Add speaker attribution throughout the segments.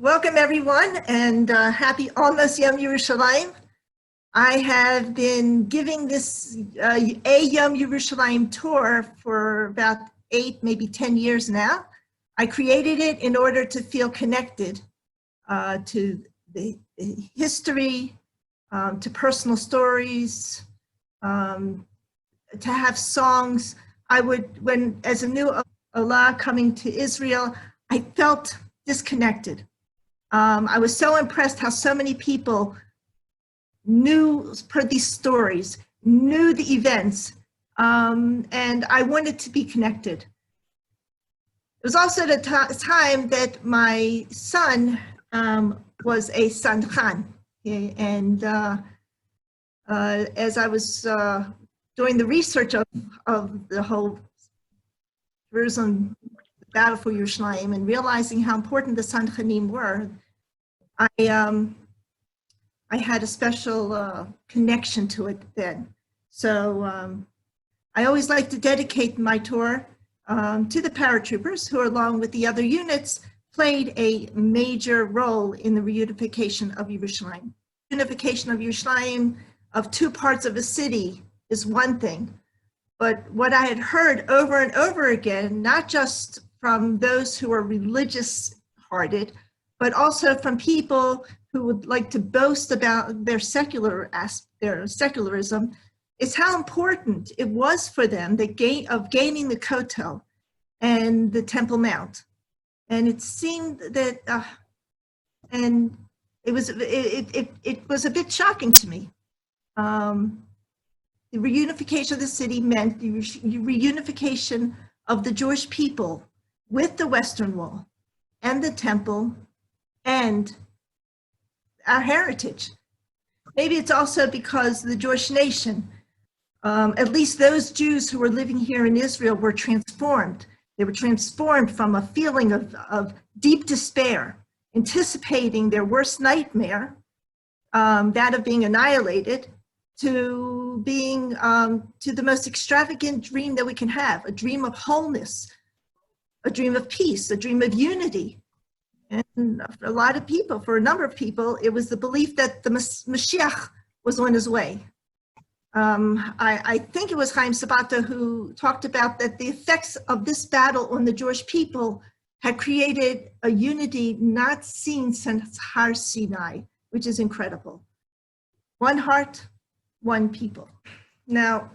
Speaker 1: Welcome everyone, and happy almost Yom Yerushalayim. I have been giving this a Yom Yerushalayim tour for about 8, maybe 10 years now. I created it in order to feel connected to the history, to personal stories, to have songs. As a new Allah coming to Israel, I felt disconnected. I was so impressed how so many people knew these stories, knew the events, and I wanted to be connected. It was also the time that my son was a Sandchan, and as I was doing the research of the whole Jerusalem battle for Yerushalayim and realizing how important the Sandchanim were, I had a special connection to it then. So I always like to dedicate my tour to the paratroopers who, along with the other units, played a major role in the reunification of Yerushalayim. Unification of Yerushalayim of 2 parts of a city is one thing, but what I had heard over and over again, not just from those who are religious-hearted, but also from people who would like to boast about their secularism, is how important it was for them gaining the Kotel and the Temple Mount. And it seemed that, and it was a bit shocking to me. The reunification of the city meant the reunification of the Jewish people with the Western Wall and the Temple and our heritage. Maybe it's also because the Jewish nation, at least those Jews who were living here in Israel, were transformed. They were transformed from a feeling of deep despair, anticipating their worst nightmare, that of being annihilated, to being to the most extravagant dream that we can have, a dream of wholeness, a dream of peace, a dream of unity. And for a lot of people, for a number of people, it was the belief that the Mashiach was on his way. I think it was Chaim Sabata who talked about that the effects of this battle on the Jewish people had created a unity not seen since Har Sinai, which is incredible. One heart, one people. Now,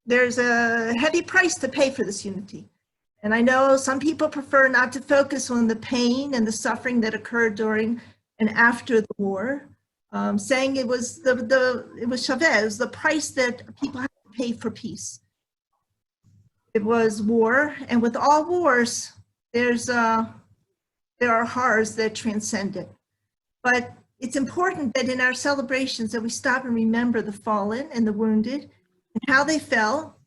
Speaker 1: there's a heavy price to pay for this unity. And I know some people prefer not to focus on the pain and the suffering that occurred during and after the war, saying it was it was shaveh, it was the price that people had to pay for peace. It was war, and with all wars, there are horrors that transcend it. But it's important that in our celebrations that we stop and remember the fallen and the wounded, and how they fell,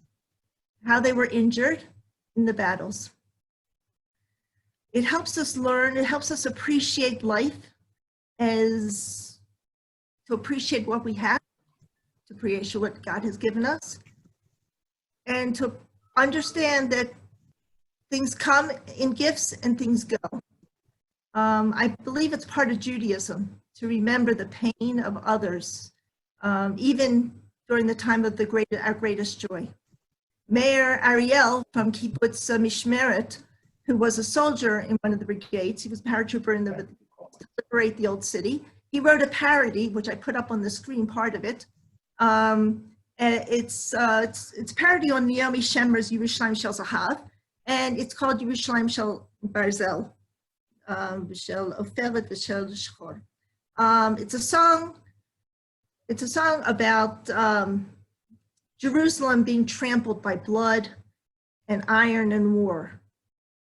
Speaker 1: how they were injured in the battles. It helps us learn, it helps us appreciate life, to appreciate what we have, to appreciate what God has given us, and to understand that things come in gifts and things go. I believe it's part of Judaism to remember the pain of others, even during the time of our greatest joy. Mayor Ariel from Kibbutz Mishmeret, who was a soldier in one of the brigades, he was a paratrooper to liberate the old city. He wrote a parody, which I put up on the screen, part of it. It's parody on Naomi Shemer's Yerushalayim Shel Zahav, and it's called Yerushalayim Shel Barzel, Shel Oferet Shel Shchor. It's a song about Jerusalem being trampled by blood and iron and war.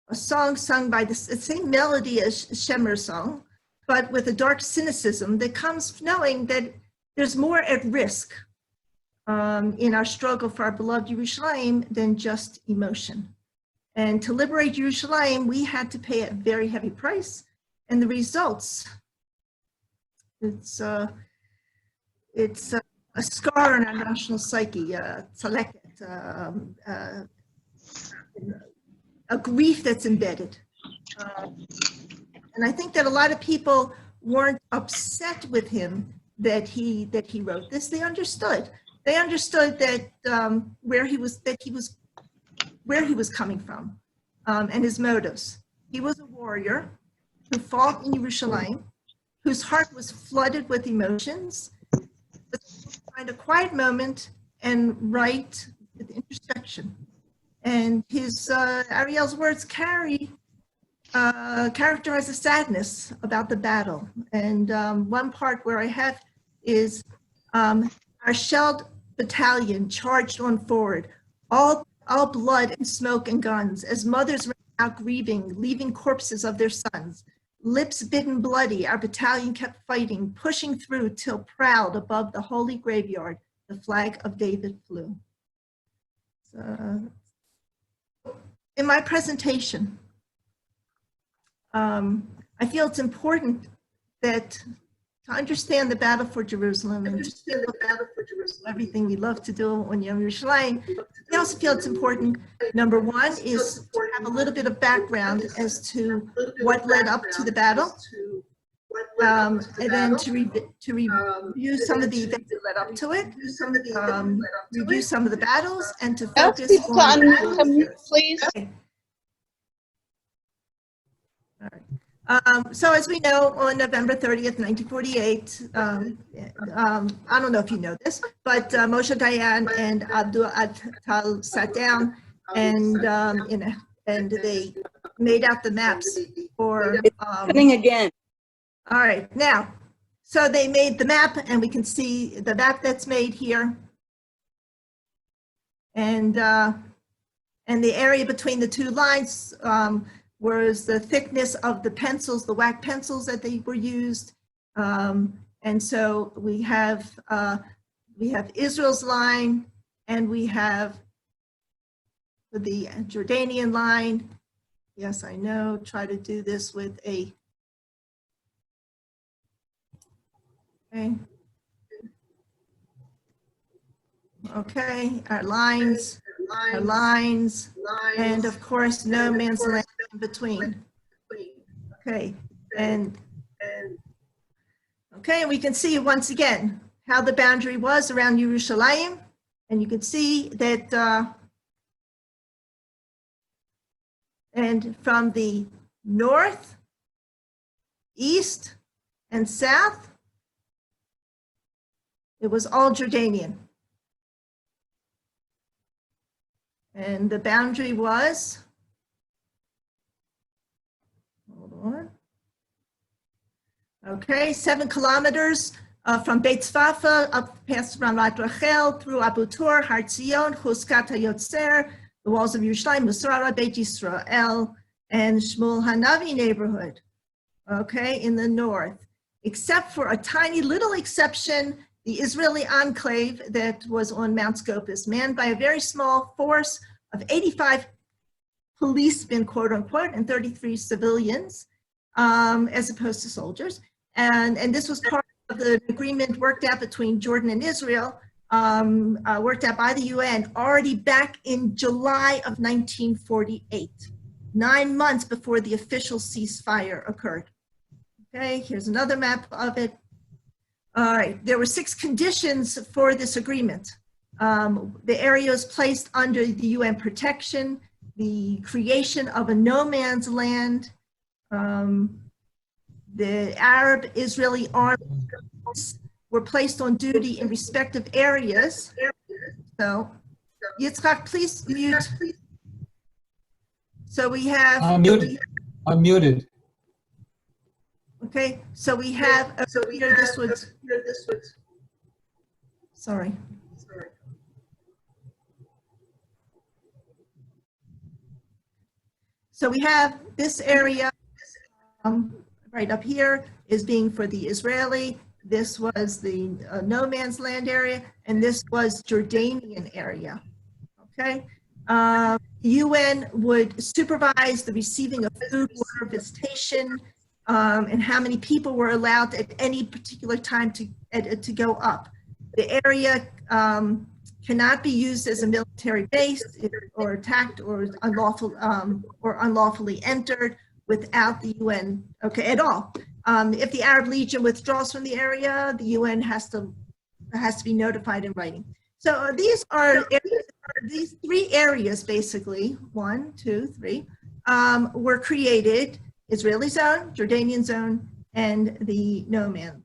Speaker 1: A song sung by the same melody as Shemer's song, but with a dark cynicism that comes knowing that there's more at risk in our struggle for our beloved Yerushalayim than just emotion. And to liberate Yerushalayim, we had to pay a very heavy price, and the results, it's a scar on our national psyche, tzaleket, a grief that's embedded. And I think that a lot of people weren't upset with him that he wrote this. They understood. They understood that where he was coming from, and his motives. He was a warrior who fought in Yerushalayim, whose heart was flooded with emotions, but find a quiet moment and write with introspection. And his Ariel's words characterize a sadness about the battle. And one part where I have is our shelled battalion charged on forward, all blood and smoke and guns, as mothers ran out grieving, leaving corpses of their sons. Lips bitten bloody, our battalion kept fighting, pushing through till proud above the holy graveyard, the flag of David flew. So, in my presentation, I feel it's important that to understand the battle for Jerusalem and everything we love to do on Yom Yerushalayim, I also feel it's important, number one, is to have a little bit of background as to what led up to the battle, and then to review some of the events that led up to it, review some of the battles, and to focus on
Speaker 2: please.
Speaker 1: Okay. All right. So as we know, on November 30th, 1948, I don't know if you know this, but Moshe Dayan and Abdul Attal sat down and they made out the maps for.
Speaker 2: Happening again.
Speaker 1: All right, now, so they made the map, and we can see the map that's made here, and the area between the two lines. Was the thickness of the pencils, the wax pencils that they were used. And so we have Israel's line, and we have the Jordanian line. Yes, I know, try to do this with a, okay, our lines, and of course, no man's land in between. Okay, and we can see once again how the boundary was around Yerushalayim, and you can see that, and from the north, east, and south, it was all Jordanian. And the boundary was, hold on. Okay, 7 kilometers from Beit Tzfafa up past Ramat Rachel through Abu Tur, Har Tzion, Chuskat HaYotzer, the walls of Yerushalayim, Musrara, Beit Yisrael, and Shmuel Hanavi neighborhood. Okay, in the north, except for a tiny little exception, the Israeli enclave that was on Mount Scopus, manned by a very small force of 85 policemen, quote unquote, and 33 civilians, as opposed to soldiers. And this was part of the agreement worked out between Jordan and Israel, worked out by the UN already back in July of 1948, 9 months before the official ceasefire occurred. Okay, here's another map of it. All right, there were 6 conditions for this agreement. The area was placed under the UN protection, the creation of a no man's land, the Arab-Israeli armies were placed on duty in respective areas. So, Yitzchak, please mute. So we have.
Speaker 3: I'm muted. I'm muted.
Speaker 1: Okay, so we have, here this was, sorry. So we have this area right up here is being for the Israeli. This was the no man's land area, and this was Jordanian area, okay? UN would supervise the receiving of food, water, visitation, and how many people were allowed at any particular time to go up. The area cannot be used as a military base or attacked or unlawfully entered. without the UN, okay, at all. If the Arab Legion withdraws from the area, the UN has to be notified in writing. So these are these three areas, basically, 1, 2, 3, were created: Israeli zone, Jordanian zone, and the no man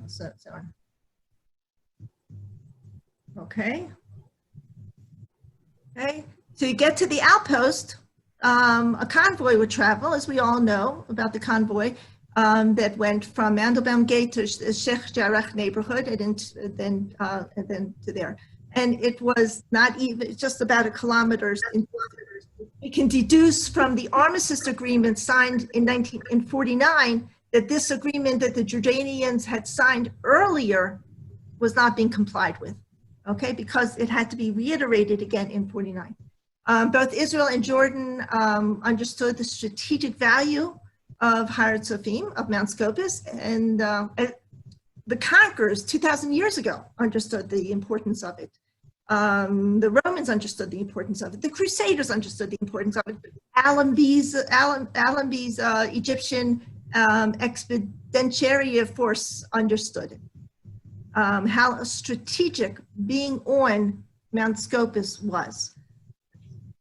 Speaker 1: zone. Okay. Okay. So you get to the outpost. A convoy would travel, as we all know about the convoy, that went from Mandelbaum Gate to Sheikh Jarrah neighborhood, and then to there. And it was not even just about a kilometer. We can deduce from the armistice agreement signed in 1949 that this agreement that the Jordanians had signed earlier was not being complied with, okay, because it had to be reiterated again in 49. Both Israel and Jordan understood the strategic value of Har Tzofim, of Mount Scopus, and the conquerors 2,000 years ago understood the importance of it. The Romans understood the importance of it. The Crusaders understood the importance of it. Allenby's Egyptian expeditionary force understood it. How strategic being on Mount Scopus was.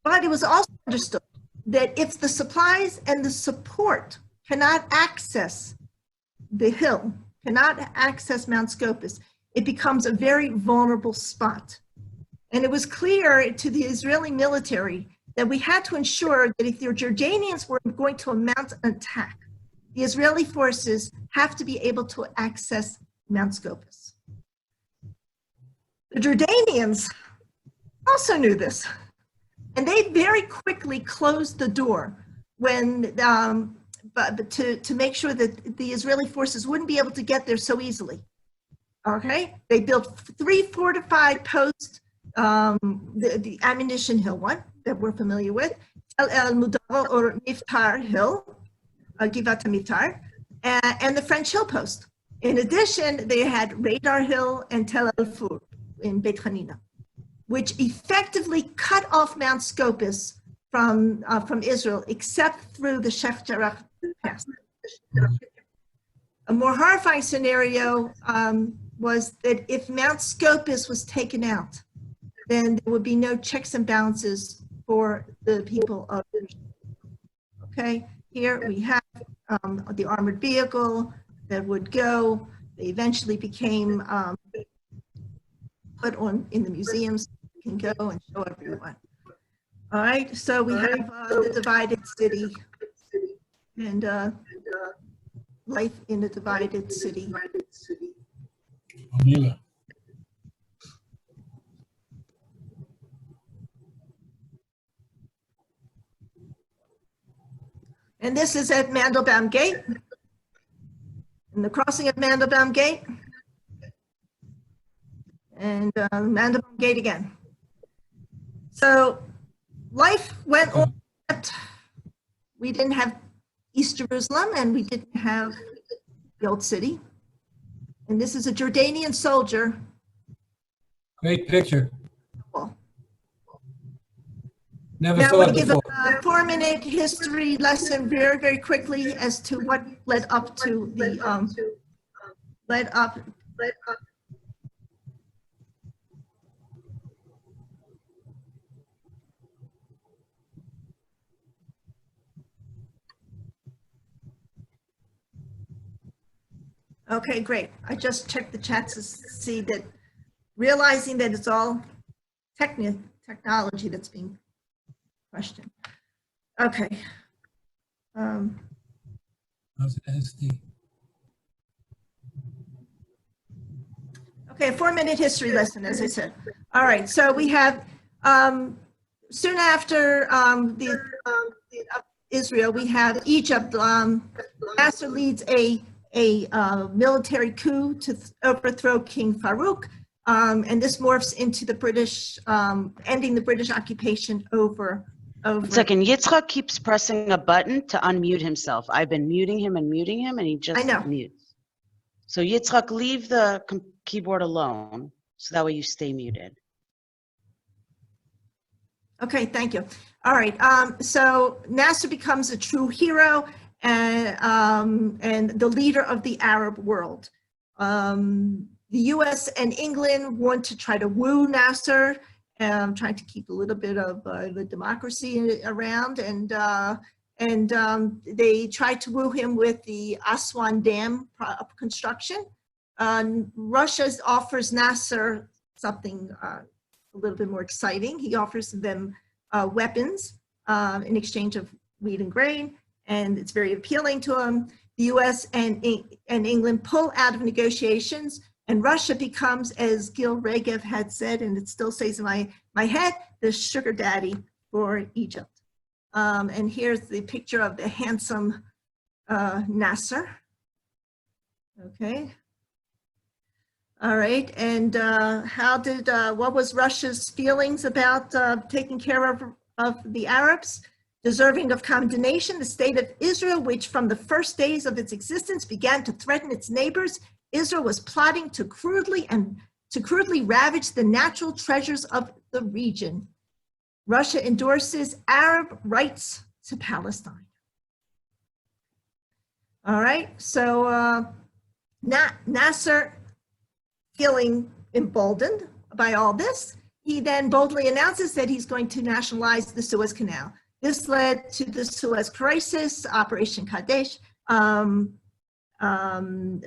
Speaker 1: But it was also understood that if the supplies and the support cannot access the hill, cannot access Mount Scopus, it becomes a very vulnerable spot. And it was clear to the Israeli military that we had to ensure that if the Jordanians were going to mount an attack, the Israeli forces have to be able to access Mount Scopus. The Jordanians also knew this, and they very quickly closed the door when, but to make sure that the Israeli forces wouldn't be able to get there so easily. Okay, they built 3 fortified posts. The Ammunition Hill one that we're familiar with, El Mudar or Miftar Hill, Givat Miftar, and the French Hill Post. In addition, they had Radar Hill and Tel El Fur in Beit Hanina, which effectively cut off Mount Scopus from Israel, except through the Sheikh Jarrah Pass. A more horrifying scenario was that if Mount Scopus was taken out, then there would be no checks and balances for the people of Israel. Okay, here we have the armored vehicle that would go. They eventually became put on in the museums. You can go and show everyone. All right, so we have the divided city and life in a divided city. And this is at Mandelbaum Gate, and the crossing of Mandelbaum Gate, and Mandelbaum Gate again. So life went on. We didn't have East Jerusalem, and we didn't have the old city. And this is a Jordanian soldier.
Speaker 3: Great picture. Never
Speaker 1: Now,
Speaker 3: saw
Speaker 1: I'm
Speaker 3: it
Speaker 1: going to give
Speaker 3: before.
Speaker 1: a 4-minute history lesson very, very quickly as to what led up to the, Okay, great. I just checked the chat to see that, realizing that it's all technology that's being questioned. Okay.
Speaker 3: How's it SD?
Speaker 1: Okay, a 4-minute history lesson, as I said. All right, so we have, soon after Israel, we have Egypt. Nasser leads a military coup to overthrow King Farouk, and this morphs into the British, ending the British occupation over.
Speaker 4: 1 second, Yitzchak keeps pressing a button to unmute himself. I've been muting him, and he just mutes. So Yitzchak, leave the keyboard alone, so that way you stay muted.
Speaker 1: Okay, thank you. All right, so Nasser becomes a true hero and the leader of the Arab world. The US and England want to try to woo Nasser, trying to keep a little bit of the democracy around, and they tried to woo him with the Aswan Dam construction. Russia offers Nasser something a little bit more exciting. He offers them weapons in exchange of wheat and grain, and it's very appealing to him. The US and England pull out of negotiations, and Russia becomes, as Gil Regev had said, and it still stays in my head, the sugar daddy for Egypt. And here's the picture of the handsome Nasser. Okay. All right, and what was Russia's feelings about taking care of the Arabs? Deserving of condemnation, the state of Israel, which from the first days of its existence began to threaten its neighbors, Israel was plotting to crudely ravage the natural treasures of the region. Russia endorses Arab rights to Palestine. All right, so Nasser, feeling emboldened by all this, he then boldly announces that he's going to nationalize the Suez Canal. This led to the Suez Crisis, Operation Kadesh,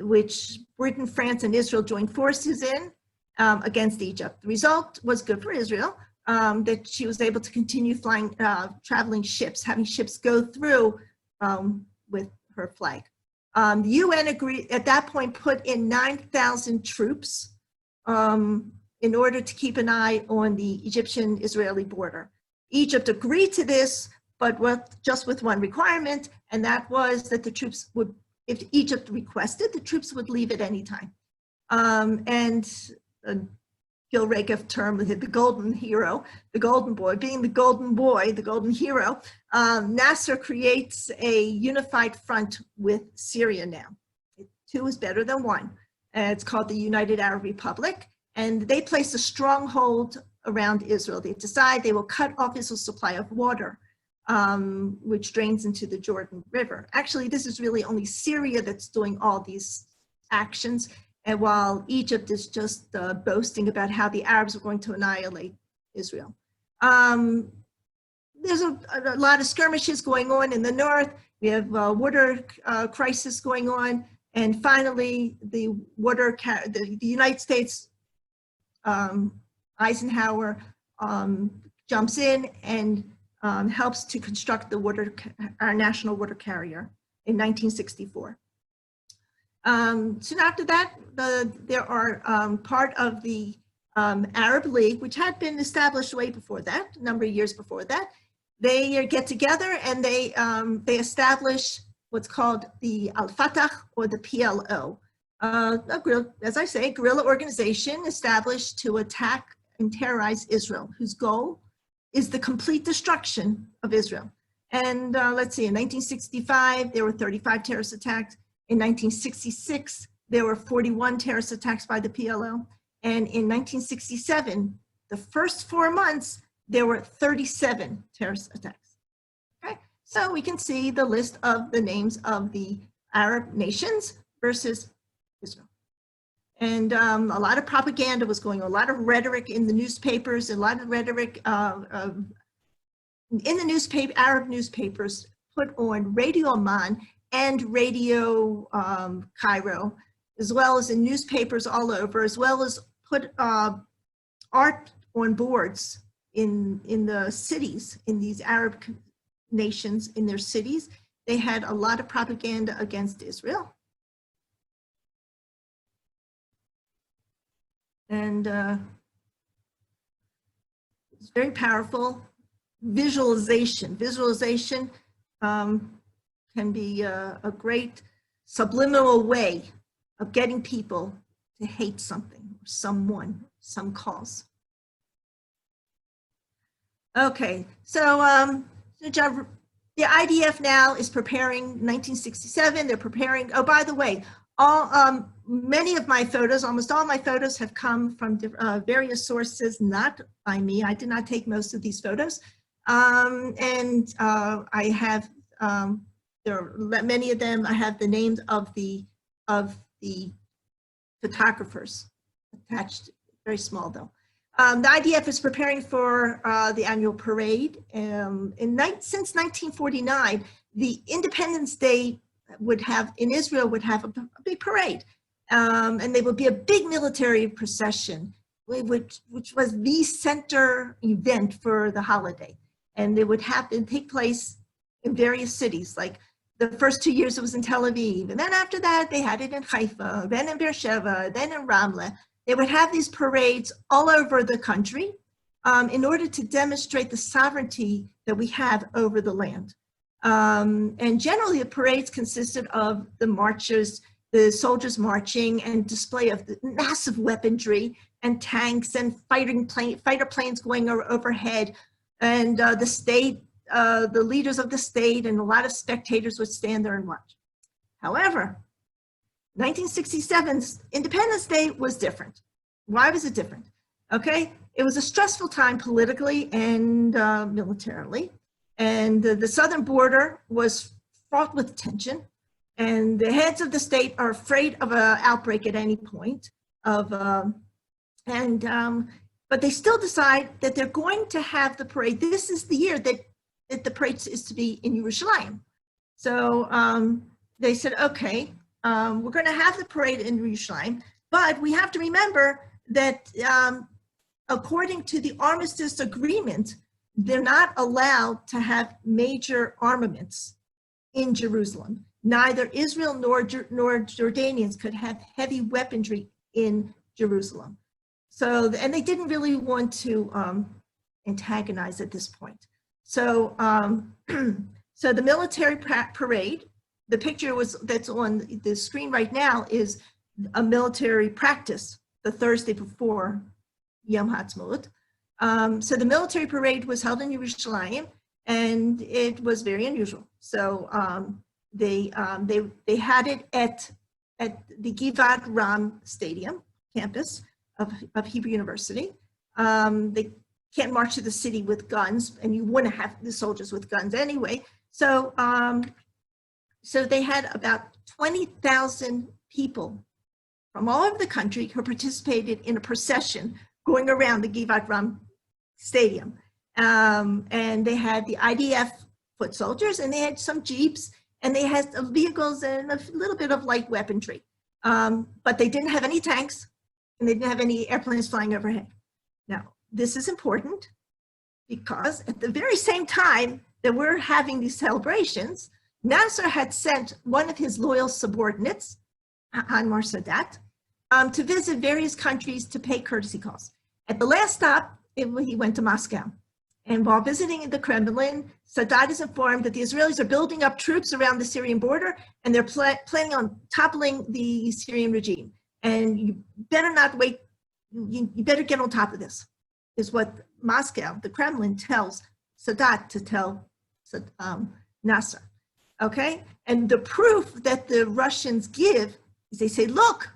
Speaker 1: which Britain, France, and Israel joined forces in against Egypt. The result was good for Israel, that she was able to continue flying, traveling ships, having ships go through with her flag. The UN agreed at that point, put in 9,000 troops in order to keep an eye on the Egyptian-Israeli border. Egypt agreed to this, but just with one requirement, and that was that the troops would, if Egypt requested, the troops would leave at any time. Gil Regev termed the golden hero, the golden boy, being the golden boy, the golden hero. Nasser creates a unified front with Syria now. Two is better than one. It's called the United Arab Republic, and they place a stronghold around Israel. They decide they will cut off Israel's supply of water, which drains into the Jordan River. Actually, this is really only Syria that's doing all these actions, and while Egypt is just boasting about how the Arabs are going to annihilate Israel. There's a lot of skirmishes going on in the north. We have water crisis going on, and finally, the United States, Eisenhower jumps in and helps to construct our national water carrier in 1964. Soon after that, there are part of the Arab League, which had been established way before that, a number of years before that. They get together and they establish what's called the Al-Fatah or the PLO, as I say, guerrilla organization established to attack and terrorize Israel, whose goal is the complete destruction of Israel. And let's see, in 1965, there were 35 terrorist attacks. In 1966, there were 41 terrorist attacks by the PLO. And in 1967, the first 4 months, there were 37 terrorist attacks. Okay, so we can see the list of the names of the Arab nations versus Israel. And a lot of propaganda was going on, a lot of rhetoric in the newspapers, a lot of rhetoric in the Arab newspapers put on Radio Amman and Radio Cairo, as well as in newspapers all over, as well as put art on boards in the cities, in these Arab nations, in their cities. They had a lot of propaganda against Israel. And it's very powerful. Visualization. Visualization can be a great subliminal way of getting people to hate something, or someone, some cause. Okay, so the IDF now is preparing 1967. They're preparing, oh, by the way, many of my photos, almost all my photos have come from various sources, not by me. I did not take most of these photos. I have, there are many of them, I have the names of the photographers attached, very small though. The IDF is preparing for the annual parade. Since 1949, the Independence Day would have, in Israel, would have a big parade. And there would be a big military procession, which was the center event for the holiday. And it would take place in various cities. Like the first 2 years it was in Tel Aviv. And then after that, they had it in Haifa, then in Beersheba, then in Ramla. They would have these parades all over the country in order to demonstrate the sovereignty that we have over the land. And generally the parades consisted of the marchers, the soldiers marching, and display of the massive weaponry and tanks and fighter planes going overhead. And the leaders of the state and a lot of spectators would stand there and watch. However, 1967's Independence Day was different. Why was it different? Okay, it was a stressful time politically and militarily. And the southern border was fraught with tension. And the heads of the state are afraid of an outbreak at any point. But they still decide that they're going to have the parade. This is the year that the parade is to be in Yerushalayim. So they said, okay, we're going to have the parade in Yerushalayim, but we have to remember that according to the armistice agreement, they're not allowed to have major armaments in Jerusalem. Neither Israel nor Jordanians could have heavy weaponry in Jerusalem. So, and they didn't really want to antagonize at this point. So, so the military parade, the picture that's on the screen right now is a military practice the Thursday before Yom HaTzmaut. So the military parade was held in Yerushalayim, and it was very unusual. So they had it at the Givat Ram Stadium campus of Hebrew University. They can't march to the city with guns, and you wouldn't have the soldiers with guns anyway. So, so they had about 20,000 people from all over the country who participated in a procession going around the Givat Ram Stadium. And they had the IDF foot soldiers, and they had some jeeps, and they had vehicles and a little bit of light weaponry. But they didn't have any tanks, and they didn't have any airplanes flying overhead. Now, this is important because at the very same time that we're having these celebrations, Nasser had sent one of his loyal subordinates, Anwar Sadat, to visit various countries to pay courtesy calls. At the last stop, he went to Moscow. And while visiting the Kremlin, Sadat is informed that the Israelis are building up troops around the Syrian border, and they're planning on toppling the Syrian regime. And you better not wait, you better get on top of this, is what Moscow, the Kremlin, tells Sadat to tell Nasser. Okay? And the proof that the Russians give is they say, look,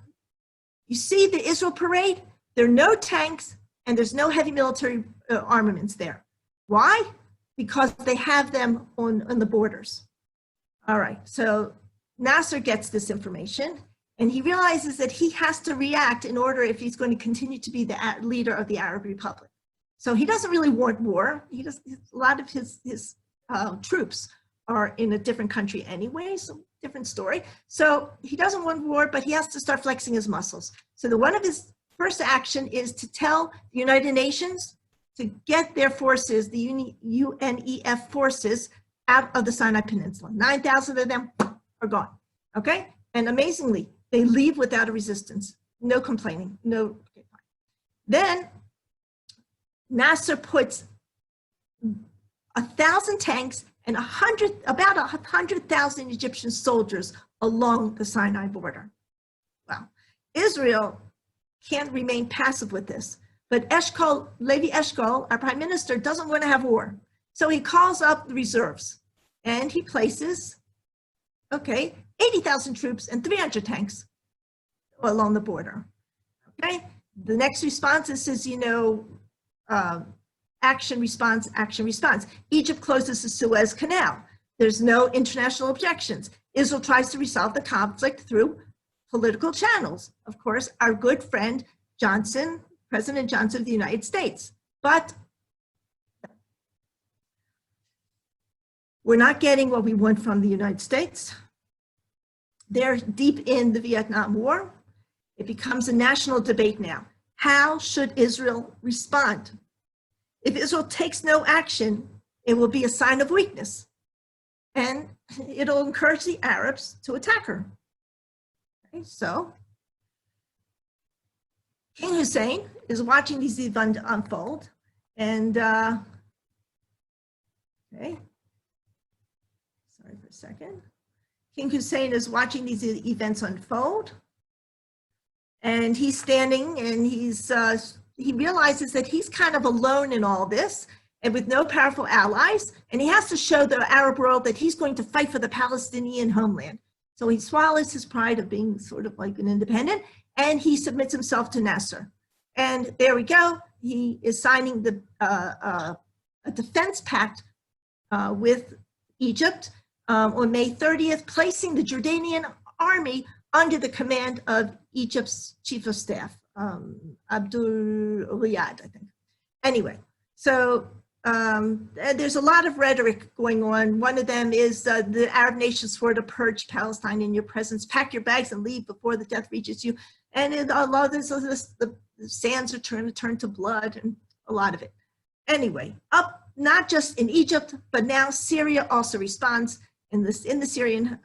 Speaker 1: you see the Israel parade? There are no tanks and there's no heavy military armaments there. Why? Because they have them on the borders. All right, so Nasser gets this information and he realizes that he has to react in order if he's going to continue to be the leader of the Arab Republic. So he doesn't really want war. A lot of his troops are in a different country anyway, so different story. So he doesn't want war, but he has to start flexing his muscles. So one of his first action is to tell the United Nations to get their forces, the UNEF forces, out of the Sinai Peninsula. 9,000 of them are gone, okay? And amazingly, they leave without a resistance. No complaining, no. Okay, fine. Then Nasser puts 1,000 tanks and about 100,000 Egyptian soldiers along the Sinai border. Wow. Israel can't remain passive with this, but Levi Eshkol, our prime minister, doesn't want to have war. So he calls up the reserves and he places, 80,000 troops and 300 tanks along the border, okay? The next response is, action, response, action, response. Egypt closes the Suez Canal. There's no international objections. Israel tries to resolve the conflict through political channels. Of course, our good friend Johnson, President Johnson of the United States. But we're not getting what we want from the United States. They're deep in the Vietnam War. It becomes a national debate now. How should Israel respond? If Israel takes no action, it will be a sign of weakness, and it'll encourage the Arabs to attack her. Okay, so King Hussein is watching these events unfold, and okay, sorry for a second. King Hussein is watching these events unfold, and he's standing, and he realizes that he's kind of alone in all this and with no powerful allies, and he has to show the Arab world that he's going to fight for the Palestinian homeland. So he swallows his pride of being sort of like an independent, and he submits himself to Nasser. And there we go. He is signing a defense pact with Egypt on May 30th, placing the Jordanian army under the command of Egypt's chief of staff, Abdul Riyad, I think. Anyway, so there's a lot of rhetoric going on. One of them is the Arab nations swore to purge Palestine in your presence. Pack your bags and leave before the death reaches you. And a lot of this, the sands are turned to blood, and a lot of it. Anyway, up not just in Egypt, but now Syria also responds. In the Syrian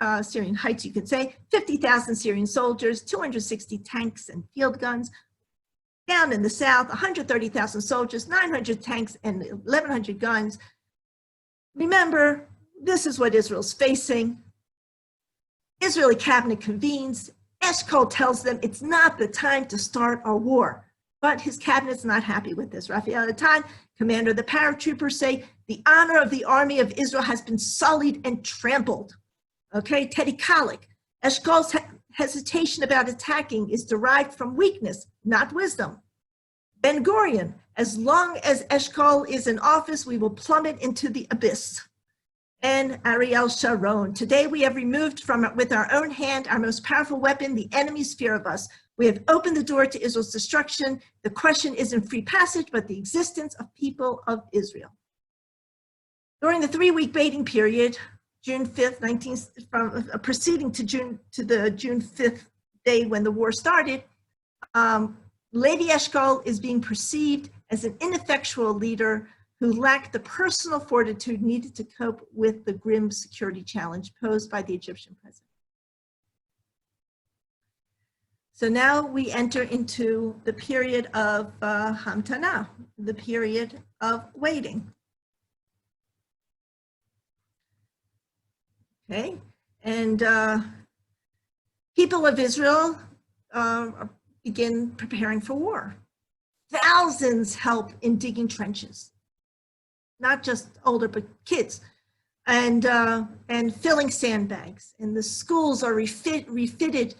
Speaker 1: Heights, you could say 50,000 Syrian soldiers, 260 tanks and field guns. Down in the south, 130,000 soldiers, 900 tanks and 1,100 guns. Remember, this is what Israel's facing. Israeli cabinet convenes. Eshkol tells them it's not the time to start a war. But his cabinet's not happy with this. Raphael Atan, commander of the paratroopers, say the honor of the army of Israel has been sullied and trampled. Okay, Teddy Kollek, Eshkol's hesitation about attacking is derived from weakness, not wisdom. Ben Gurion, as long as Eshkol is in office, we will plummet into the abyss. And Ariel Sharon, today we have removed with our own hand our most powerful weapon, the enemy's fear of us. We have opened the door to Israel's destruction. The question isn't free passage, but the existence of people of Israel. During the 3-week waiting period, June 5th, proceeding to the June 5th day when the war started, Levi Eshkol is being perceived as an ineffectual leader who lacked the personal fortitude needed to cope with the grim security challenge posed by the Egyptian president. So now we enter into the period of Hamtana, the period of waiting. Okay, and people of Israel begin preparing for war. Thousands help in digging trenches, not just older, but kids, and filling sandbags. And the schools are refitted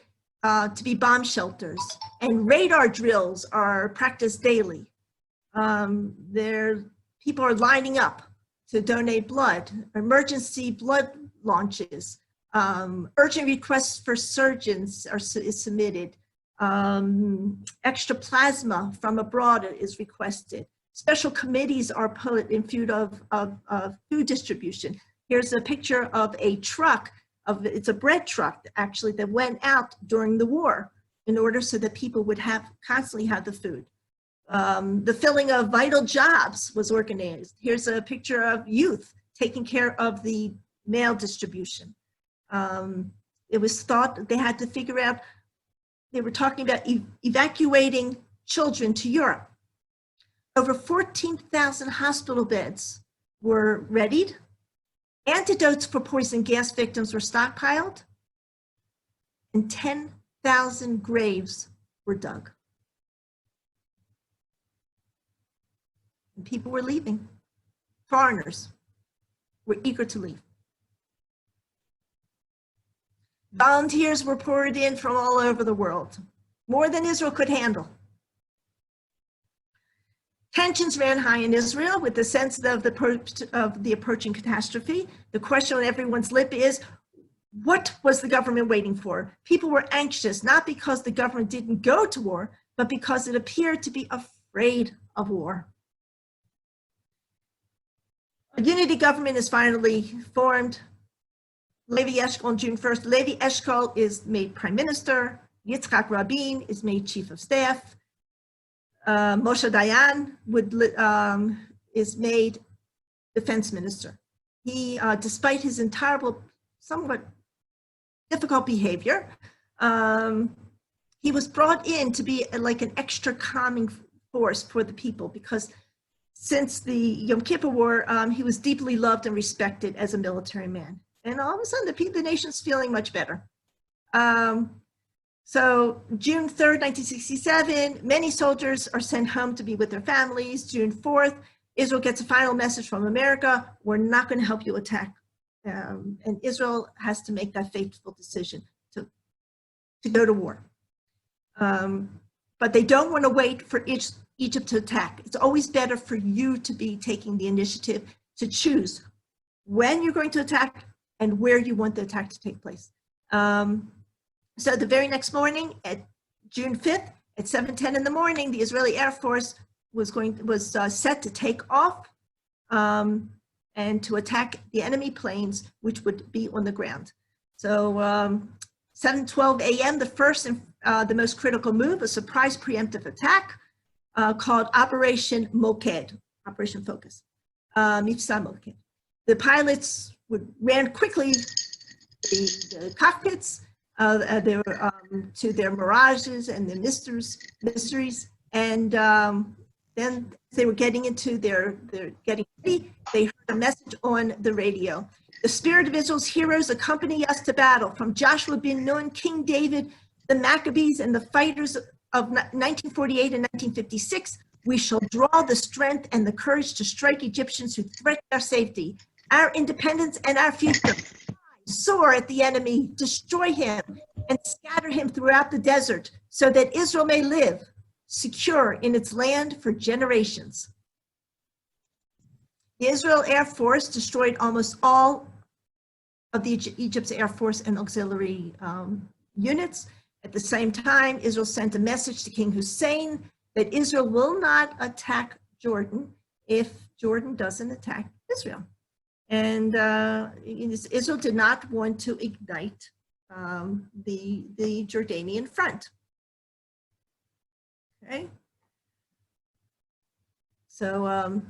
Speaker 1: to be bomb shelters, and radar drills are practiced daily. People are lining up to donate blood, emergency blood launches, urgent requests for surgeons is submitted, extra plasma from abroad is requested. Special committees are put in food distribution. Here's a picture of a truck, it's a bread truck actually that went out during the war in order so that people would constantly have the food. The filling of vital jobs was organized. Here's a picture of youth taking care of the mail distribution. It was thought they had to figure out, they were talking about evacuating children to Europe. Over 14,000 hospital beds were readied. Antidotes for poison gas victims were stockpiled, and 10,000 graves were dug. And people were leaving. Foreigners were eager to leave. Volunteers were poured in from all over the world, more than Israel could handle. Tensions ran high in Israel with the sense of the approaching catastrophe. The question on everyone's lip is, what was the government waiting for? People were anxious, not because the government didn't go to war, but because it appeared to be afraid of war. A unity government is finally formed. Levi Eshkol on June 1st. Levi Eshkol is made prime minister. Yitzhak Rabin is made chief of staff. Moshe Dayan is made defense minister. He, despite his terrible, somewhat difficult behavior, he was brought in to be like an extra calming force for the people, because since the Yom Kippur War, he was deeply loved and respected as a military man. And all of a sudden, the nation's feeling much better. So June 3rd, 1967, many soldiers are sent home to be with their families. June 4th, Israel gets a final message from America: we're not going to help you attack. And Israel has to make that fateful decision to go to war. But they don't want to wait for Egypt to attack. It's always better for you to be taking the initiative to choose when you're going to attack and where you want the attack to take place. So the very next morning, at June 5th, at 7:10 in the morning, the Israeli Air Force was set to take off and to attack the enemy planes, which would be on the ground. So 7:12 a.m., the first and the most critical move, a surprise preemptive attack called Operation Moked, Operation Focus, Mifsa Moked. The pilots ran quickly the cockpits to their mirages and their mysteries, and then they were getting into they're getting ready. They heard a message on the radio: the spirit of Israel's heroes accompany us to battle. From Joshua ben Nun, King David, the Maccabees, and the fighters of 1948 and 1956, we shall draw the strength and the courage to strike Egyptians who threaten our safety, our independence, and our future. Soar at the enemy, destroy him, and scatter him throughout the desert, so that Israel may live secure in its land for generations. The Israel Air Force destroyed almost all of Egypt's Air Force and auxiliary units. At the same time, Israel sent a message to King Hussein that Israel will not attack Jordan if Jordan doesn't attack Israel. And Israel did not want to ignite the Jordanian front. Okay. So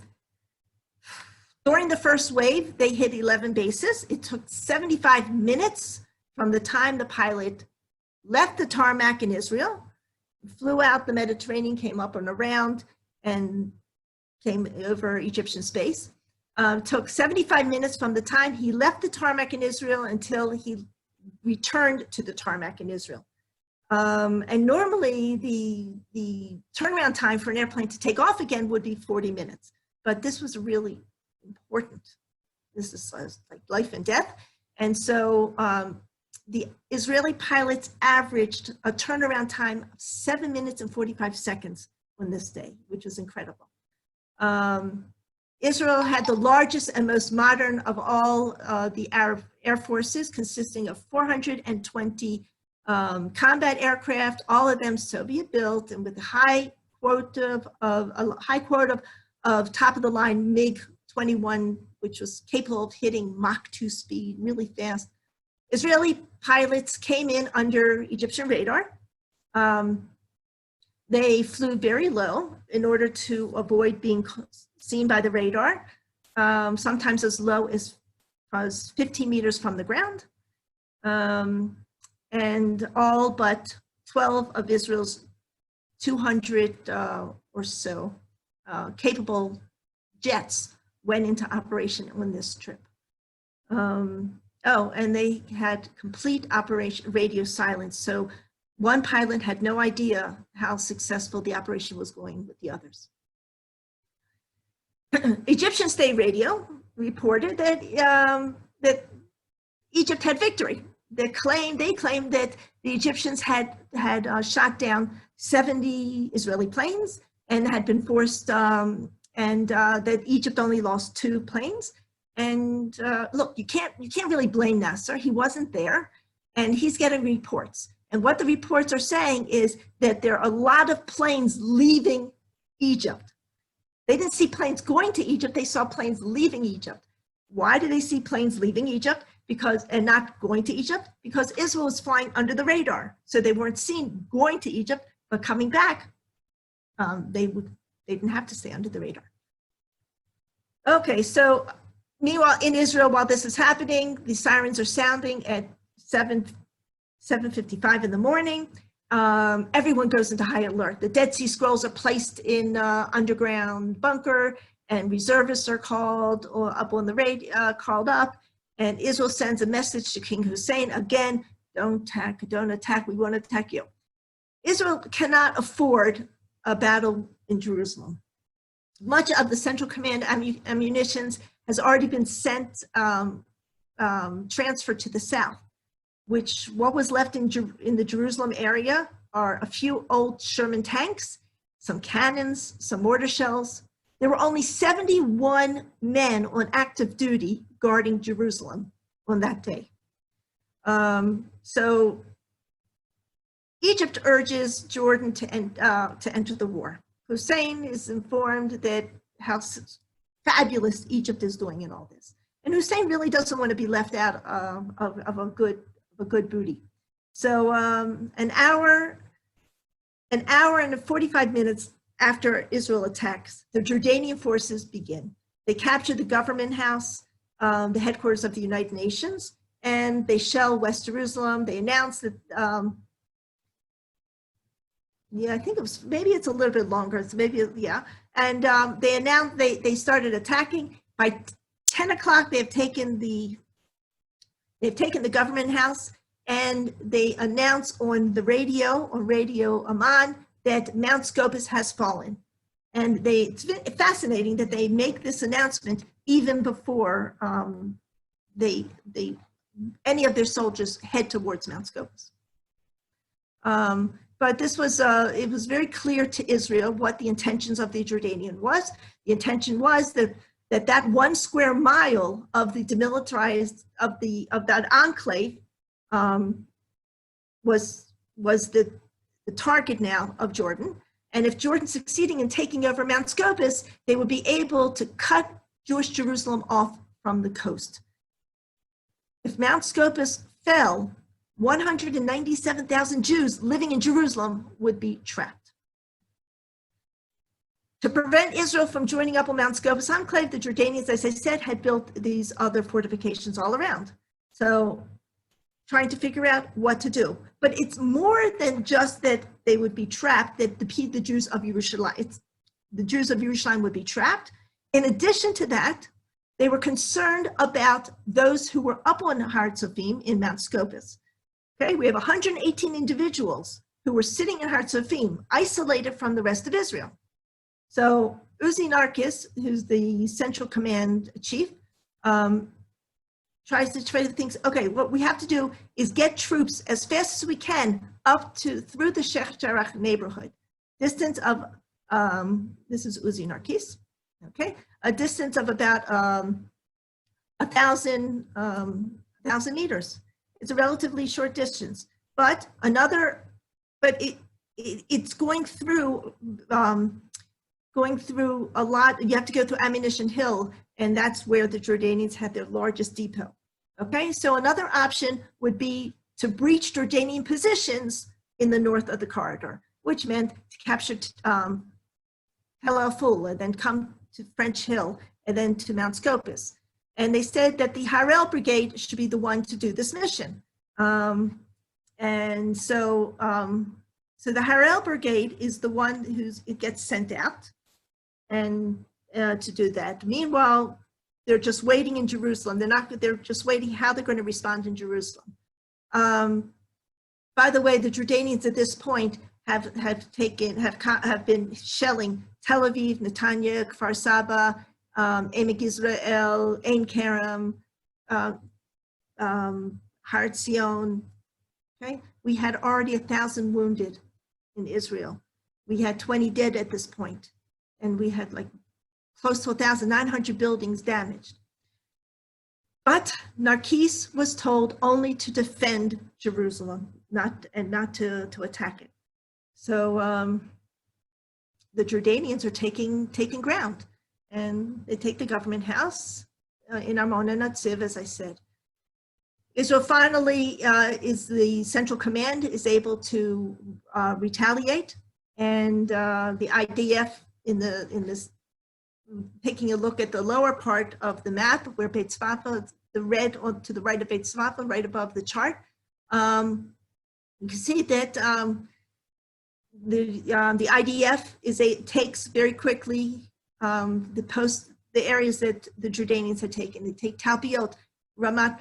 Speaker 1: during the first wave, they hit 11 bases. It took 75 minutes from the time the pilot left the tarmac in Israel, flew out the Mediterranean, came up and around, and came over Egyptian space. Took 75 minutes from the time he left the tarmac in Israel until he returned to the tarmac in Israel. And normally the turnaround time for an airplane to take off again would be 40 minutes. But this was really important. This is like life and death. And so the Israeli pilots averaged a turnaround time of 7 minutes and 45 seconds on this day, which was incredible. Israel had the largest and most modern of all the Arab air forces, consisting of 420 combat aircraft, all of them Soviet built, and with a high quota of top of the line MiG-21, which was capable of hitting Mach 2 speed really fast. Israeli pilots came in under Egyptian radar. They flew very low in order to avoid being seen by the radar, sometimes as low as 15 meters from the ground. And all but 12 of Israel's 200 or so capable jets went into operation on this trip. And they had complete operation radio silence. So one pilot had no idea how successful the operation was going with the others. Egyptian state radio reported that that Egypt had victory. They claimed that the Egyptians had shot down 70 Israeli planes and had been forced, and that Egypt only lost 2 planes. And look, you can't really blame Nasser. He wasn't there, and he's getting reports. And what the reports are saying is that there are a lot of planes leaving Egypt. They didn't see planes going to Egypt, they saw planes leaving Egypt. Why do they see planes leaving Egypt? And not going to Egypt? Because Israel was flying under the radar. So they weren't seen going to Egypt, but coming back, they didn't have to stay under the radar. Okay, so meanwhile, in Israel, while this is happening, the sirens are sounding at 7:55 in the morning. Everyone goes into high alert. The Dead Sea Scrolls are placed in underground bunker, and reservists are called or up on the radio, called up, and Israel sends a message to King Hussein again: don't attack, we won't attack you. Israel cannot afford a battle in Jerusalem. Much of the Central Command ammunitions has already been sent, transferred to the south, which what was left in the Jerusalem area are a few old Sherman tanks, some cannons, some mortar shells. There were only 71 men on active duty guarding Jerusalem on that day. So Egypt urges Jordan to enter the war. Hussein is informed that how fabulous Egypt is doing in all this. And Hussein really doesn't want to be left out of a good booty. So an hour and 45 minutes after Israel attacks, the Jordanian forces begin. They capture the government house, the headquarters of the United Nations, and they shell West Jerusalem. They announce that, yeah, I think it was, maybe it's a little bit longer, so maybe, yeah. And they announced, they started attacking. By 10 o'clock, they've taken the government house, and they announce on Radio Amman, that Mount Scopus has fallen. And it's fascinating that they make this announcement even before any of their soldiers head towards Mount Scopus. But this was, it was very clear to Israel what the intentions of the Jordanian was. The intention was that 1 square mile of the demilitarized, of that enclave was the target now of Jordan. And if Jordan succeeding in taking over Mount Scopus, they would be able to cut Jewish Jerusalem off from the coast. If Mount Scopus fell, 197,000 Jews living in Jerusalem would be trapped. To prevent Israel from joining up on Mount Scopus enclave, the Jordanians, as I said, had built these other fortifications all around. So trying to figure out what to do. But it's more than just that they would be trapped, that the Jews of Yerushalayim, the Jews of Yerushalayim would be trapped. In addition to that, they were concerned about those who were up on Har Tzofim in Mount Scopus. Okay, we have 118 individuals who were sitting in Har Tzofim, isolated from the rest of Israel. So Uzi Narkis, who's the Central Command chief, tries to think, okay, what we have to do is get troops as fast as we can through the Sheikh Jarrah neighborhood. Distance of, this is Uzi Narkis, okay? A distance of about 1,000 meters. It's a relatively short distance, but it's going through a lot. You have to go through Ammunition Hill, and that's where the Jordanians had their largest depot. Okay, so another option would be to breach Jordanian positions in the north of the corridor, which meant to capture Tel El-Ful, and then come to French Hill, and then to Mount Scopus. And they said that the Harel Brigade should be the one to do this mission. So the Harel Brigade is the one it gets sent out and to do that. Meanwhile, they're just waiting in Jerusalem. They're just waiting how they're going to respond in Jerusalem. By the way, the Jordanians at this point have been shelling Tel Aviv, Netanya, Kfar Saba, Emek Yisrael, Ein Kerem, Har Zion. Okay, we had already 1,000 wounded in Israel. We had 20 dead at this point, and we had like close to 1,900 buildings damaged. But Narkis was told only to defend Jerusalem, not to attack it. So the Jordanians are taking ground, and they take the government house in Armon and Netziv, as I said. Israel finally the Central Command is able to retaliate, and the IDF in this, taking a look at the lower part of the map where Beit Tzvafa, the red to the right of Beit Tzvafa, right above the chart, you can see that the IDF takes very quickly the areas that the Jordanians had taken. They take Talpiot, Ramat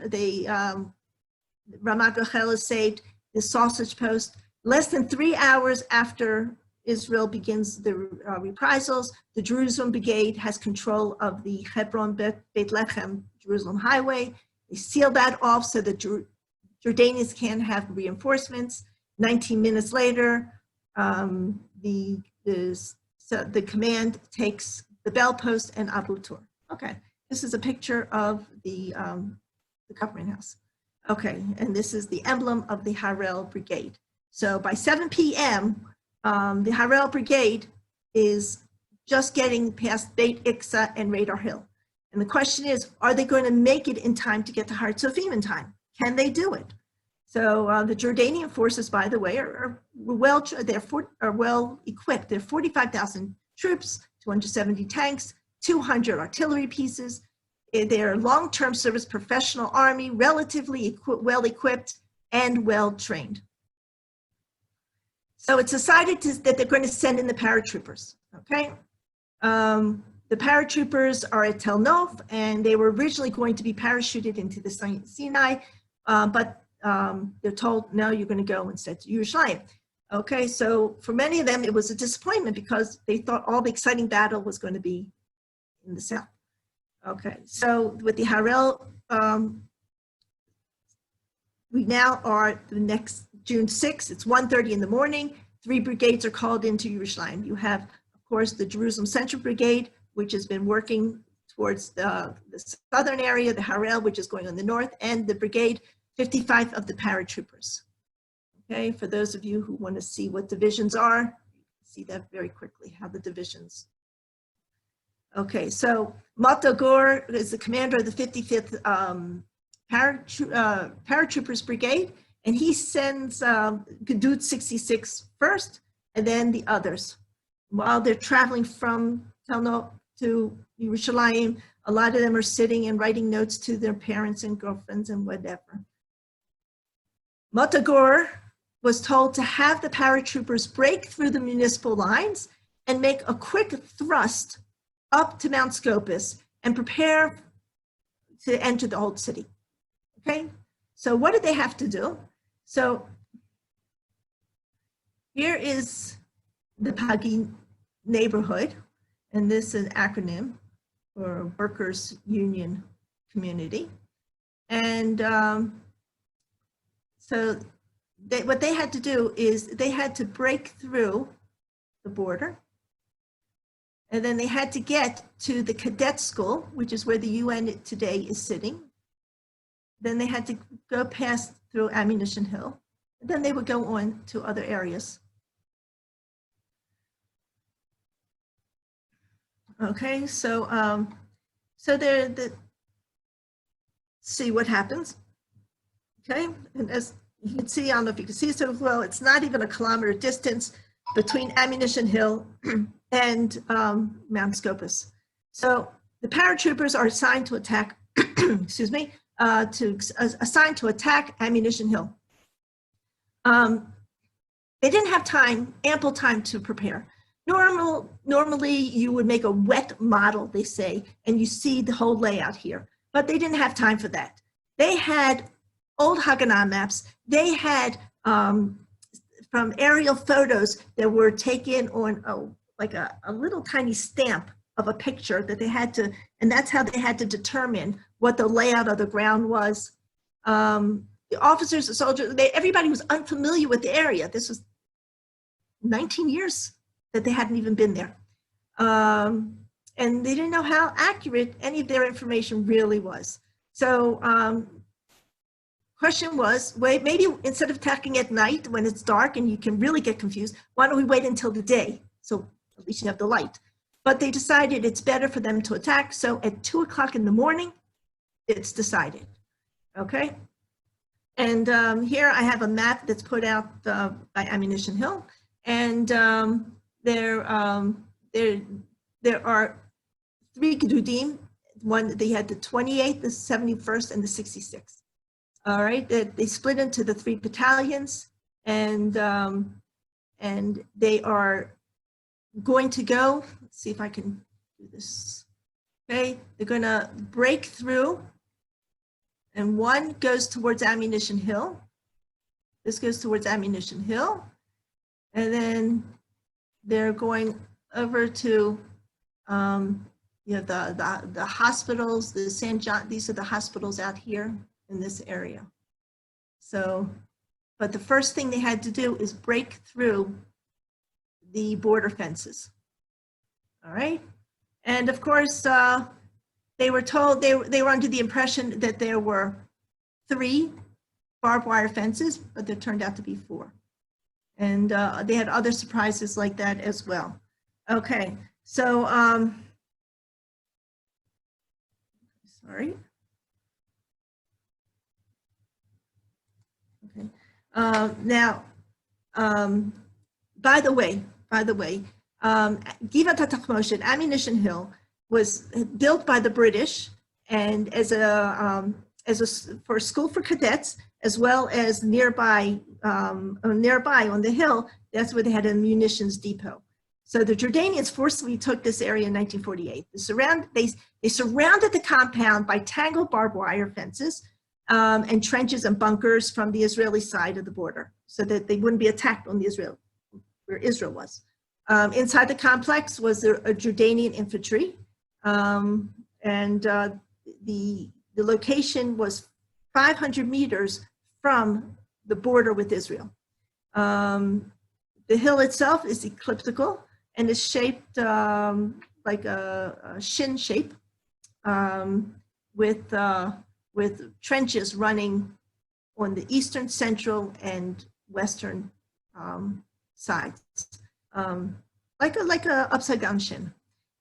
Speaker 1: Rachel is saved, the sausage post. Less than 3 hours after Israel begins the reprisals, the Jerusalem Brigade has control of the Hebron Beit Lechem Jerusalem Highway. They seal that off so that Jordanians can have reinforcements. 19 minutes later, the command takes the Bell Post and Abu Tur. Okay, this is a picture of the government house. Okay, and this is the emblem of the Harel Brigade. So by 7 p.m., the Harel Brigade is just getting past Beit Iksa and Radar Hill. And the question is, are they going to make it in time to get to Har Tzofim in time? Can they do it? So the Jordanian forces, by the way, are well equipped. There are 45,000 troops, 270 tanks, 200 artillery pieces. They're a long-term service professional army, relatively well equipped and well trained. So it's decided that they're going to send in the paratroopers, okay? The paratroopers are at Tel Nof, and they were originally going to be parachuted into the Sinai, but they're told, no, you're going to go instead to Yerushalayim. Okay, so for many of them, it was a disappointment because they thought all the exciting battle was going to be in the south. Okay, so with the Harel, we now are the next June 6th, it's 1:30 in the morning. 3 brigades are called into Yerushalayim. You have, of course, the Jerusalem Central Brigade, which has been working towards the southern area, the Harel, which is going on the north, and the brigade 55 of the paratroopers. Okay, for those of you who want to see what divisions are, see that very quickly, how the divisions. Okay, so Mata Gur is the commander of the 55th paratroopers brigade, and he sends Gedud 66 first, and then the others. While they're traveling from Tel Nof to Yerushalayim, a lot of them are sitting and writing notes to their parents and girlfriends and whatever. Mata Gur was told to have the paratroopers break through the municipal lines and make a quick thrust up to Mount Scopus and prepare to enter the old city. Okay, so what did they have to do? So here is the Pagi neighborhood, and this is an acronym for Workers Union Community. And so what they had to do is they had to break through the border, and then they had to get to the cadet school, which is where the UN today is sitting. Then they had to go past through Ammunition Hill. And then they would go on to other areas. Okay, so see what happens. Okay, and as you can see, I don't know if you can see so well, it's not even a kilometer distance between Ammunition Hill and Mount Scopus. So the paratroopers are assigned to attack, excuse me, assigned to attack Ammunition Hill. They didn't have time, ample time to prepare. Normally you would make a wet model, they say, and you see the whole layout here, but they didn't have time for that. They had old Haganah maps. They had from aerial photos that were taken on like a little tiny stamp of a picture that they had to, and that's how they had to determine what the layout of the ground was. The officers, the soldiers, everybody was unfamiliar with the area. This was 19 years that they hadn't even been there. And they didn't know how accurate any of their information really was. So question was, wait, maybe instead of attacking at night when it's dark and you can really get confused, why don't we wait until the day? So at least you have the light. But they decided it's better for them to attack. So at 2 o'clock in the morning, it's decided, okay? And here I have a map that's put out by Ammunition Hill. And there are 3 Gedudim. One, they had the 28th, the 71st, and the 66th. All right, they split into the 3 battalions, and they are going to go. Let's see if I can do this. Okay, they're going to break through, and one goes towards Ammunition Hill. This goes towards Ammunition Hill, and then they're going over to the hospitals, the St. John. These are the hospitals out here in this area. So, but the first thing they had to do is break through the border fences. All right. And of course, they were told, they were under the impression that there were 3 barbed wire fences, but there turned out to be 4. And they had other surprises like that as well. Okay. So, sorry. Okay. Now, by the way, Givat HaTachmoshet, Ammunition Hill, was built by the British and for a school for cadets, as well as nearby on the hill. That's where they had a munitions depot. So the Jordanians forcibly took this area in 1948. They surrounded the compound by tangled barbed wire fences and trenches and bunkers from the Israeli side of the border, so that they wouldn't be attacked on where Israel was. Inside the complex was a Jordanian infantry, and the location was 500 meters from the border with Israel. The hill itself is elliptical and is shaped like a shin shape, with trenches running on the eastern, central, and western sides, like a upside down shin.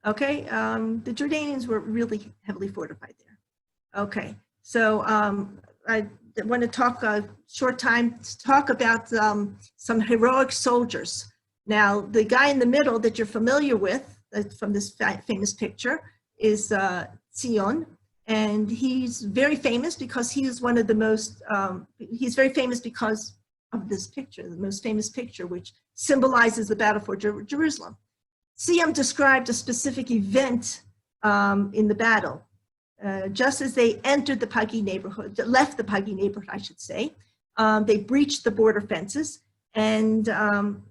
Speaker 1: Okay, the Jordanians were really heavily fortified there. Okay, so I want to talk a short time to talk about some heroic soldiers. Now, the guy in the middle that you're familiar with from this famous picture is Zion, and he's very famous because he is one of the most, he's very famous because of this picture, the most famous picture, which symbolizes the battle for Jerusalem. Zion described a specific event in the battle. Just as they entered the Pagi neighborhood, left the Pagi neighborhood, I should say, they breached the border fences, and I'm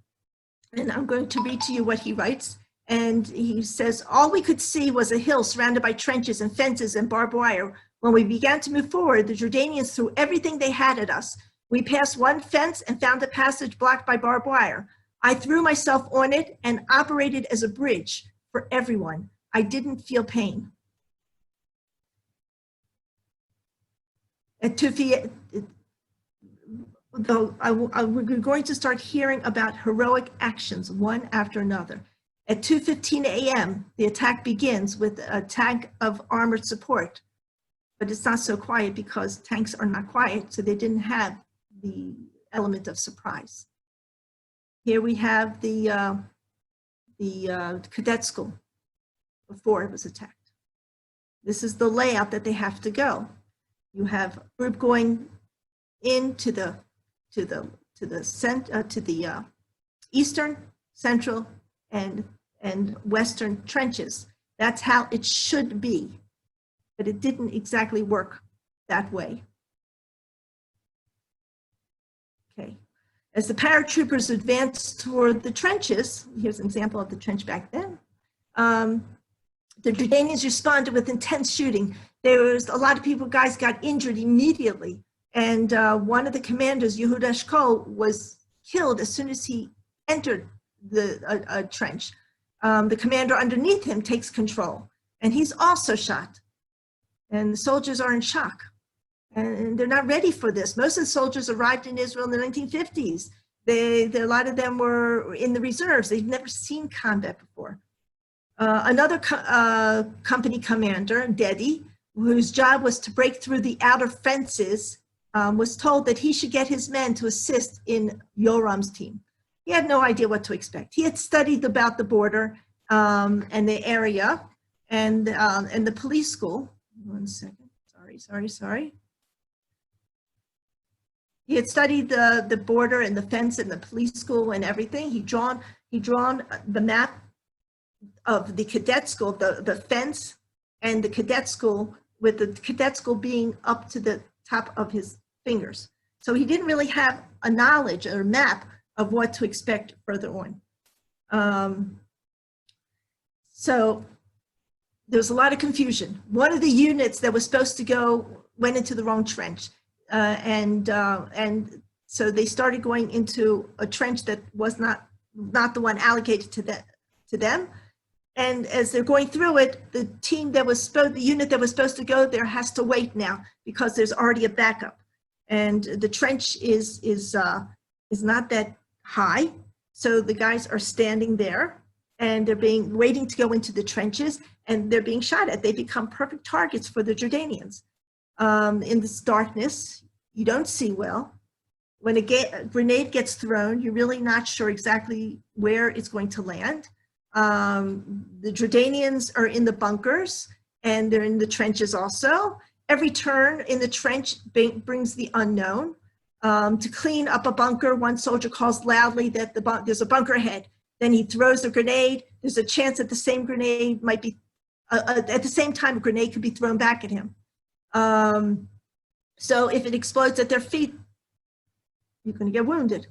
Speaker 1: going to read to you what he writes. And he says, all we could see was a hill surrounded by trenches and fences and barbed wire. When we began to move forward, the Jordanians threw everything they had at us. We passed one fence and found a passage blocked by barbed wire. I threw myself on it and operated as a bridge for everyone. I didn't feel pain. We're going to start hearing about heroic actions one after another. At 2:15 a.m., the attack begins with a tank of armored support, but it's not so quiet because tanks are not quiet, so they didn't have the element of surprise. Here we have the cadet school before it was attacked. This is the layout that they have to go. You have a group going into the eastern, central, and western trenches. That's how it should be, but it didn't exactly work that way. Okay, as the paratroopers advanced toward the trenches, here's an example of the trench back then, the Jordanians responded with intense shooting. There was a lot of people, guys got injured immediately, and one of the commanders, Yehuda Eshkol, was killed as soon as he entered a trench. The commander underneath him takes control, and he's also shot. And the soldiers are in shock, and they're not ready for this. Most of the soldiers arrived in Israel in the 1950s. A lot of them were in the reserves. They'd never seen combat before. Another company commander, Dedi, whose job was to break through the outer fences, was told that he should get his men to assist in Yoram's team. He had no idea what to expect. He had studied about the border and the area and the police school. 1 second, sorry. He had studied the border and the fence and the police school and everything. He'd drawn the map of the cadet school, the fence and the cadet school, with the cadet school being up to the top of his fingers. So he didn't really have a knowledge or map of what to expect further on. So there's a lot of confusion. One of the units that was supposed to go went into the wrong trench. And so they started going into a trench that was not the one allocated to them. And as they're going through it, the unit that was supposed to go there has to wait now because there's already a backup. And the trench is not that high. So the guys are standing there and they're waiting to go into the trenches, and they're being shot at. They become perfect targets for the Jordanians. In this darkness, you don't see well. When a grenade gets thrown, you're really not sure exactly where it's going to land. The Jordanians are in the bunkers, and they're in the trenches also. Every turn in the trench brings the unknown. To clean up a bunker, one soldier calls loudly that there's a bunker ahead. Then he throws a grenade. There's a chance that the same grenade might be, at the same time, a grenade could be thrown back at him. So if it explodes at their feet, you're going to get wounded.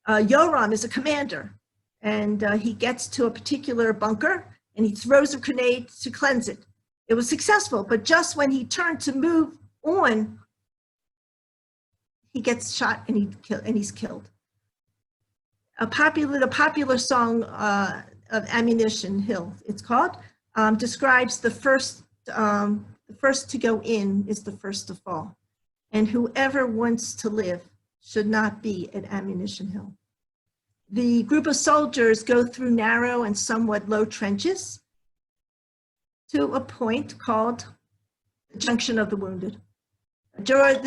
Speaker 1: Yoram is a commander, and he gets to a particular bunker, and he throws a grenade to cleanse it. It was successful, but just when he turned to move on, he gets shot and he's killed. The popular song of Ammunition Hill, it's called, describes the first to go in is the first to fall. And whoever wants to live should not be at Ammunition Hill. The group of soldiers go through narrow and somewhat low trenches to a point called the Junction of the Wounded. At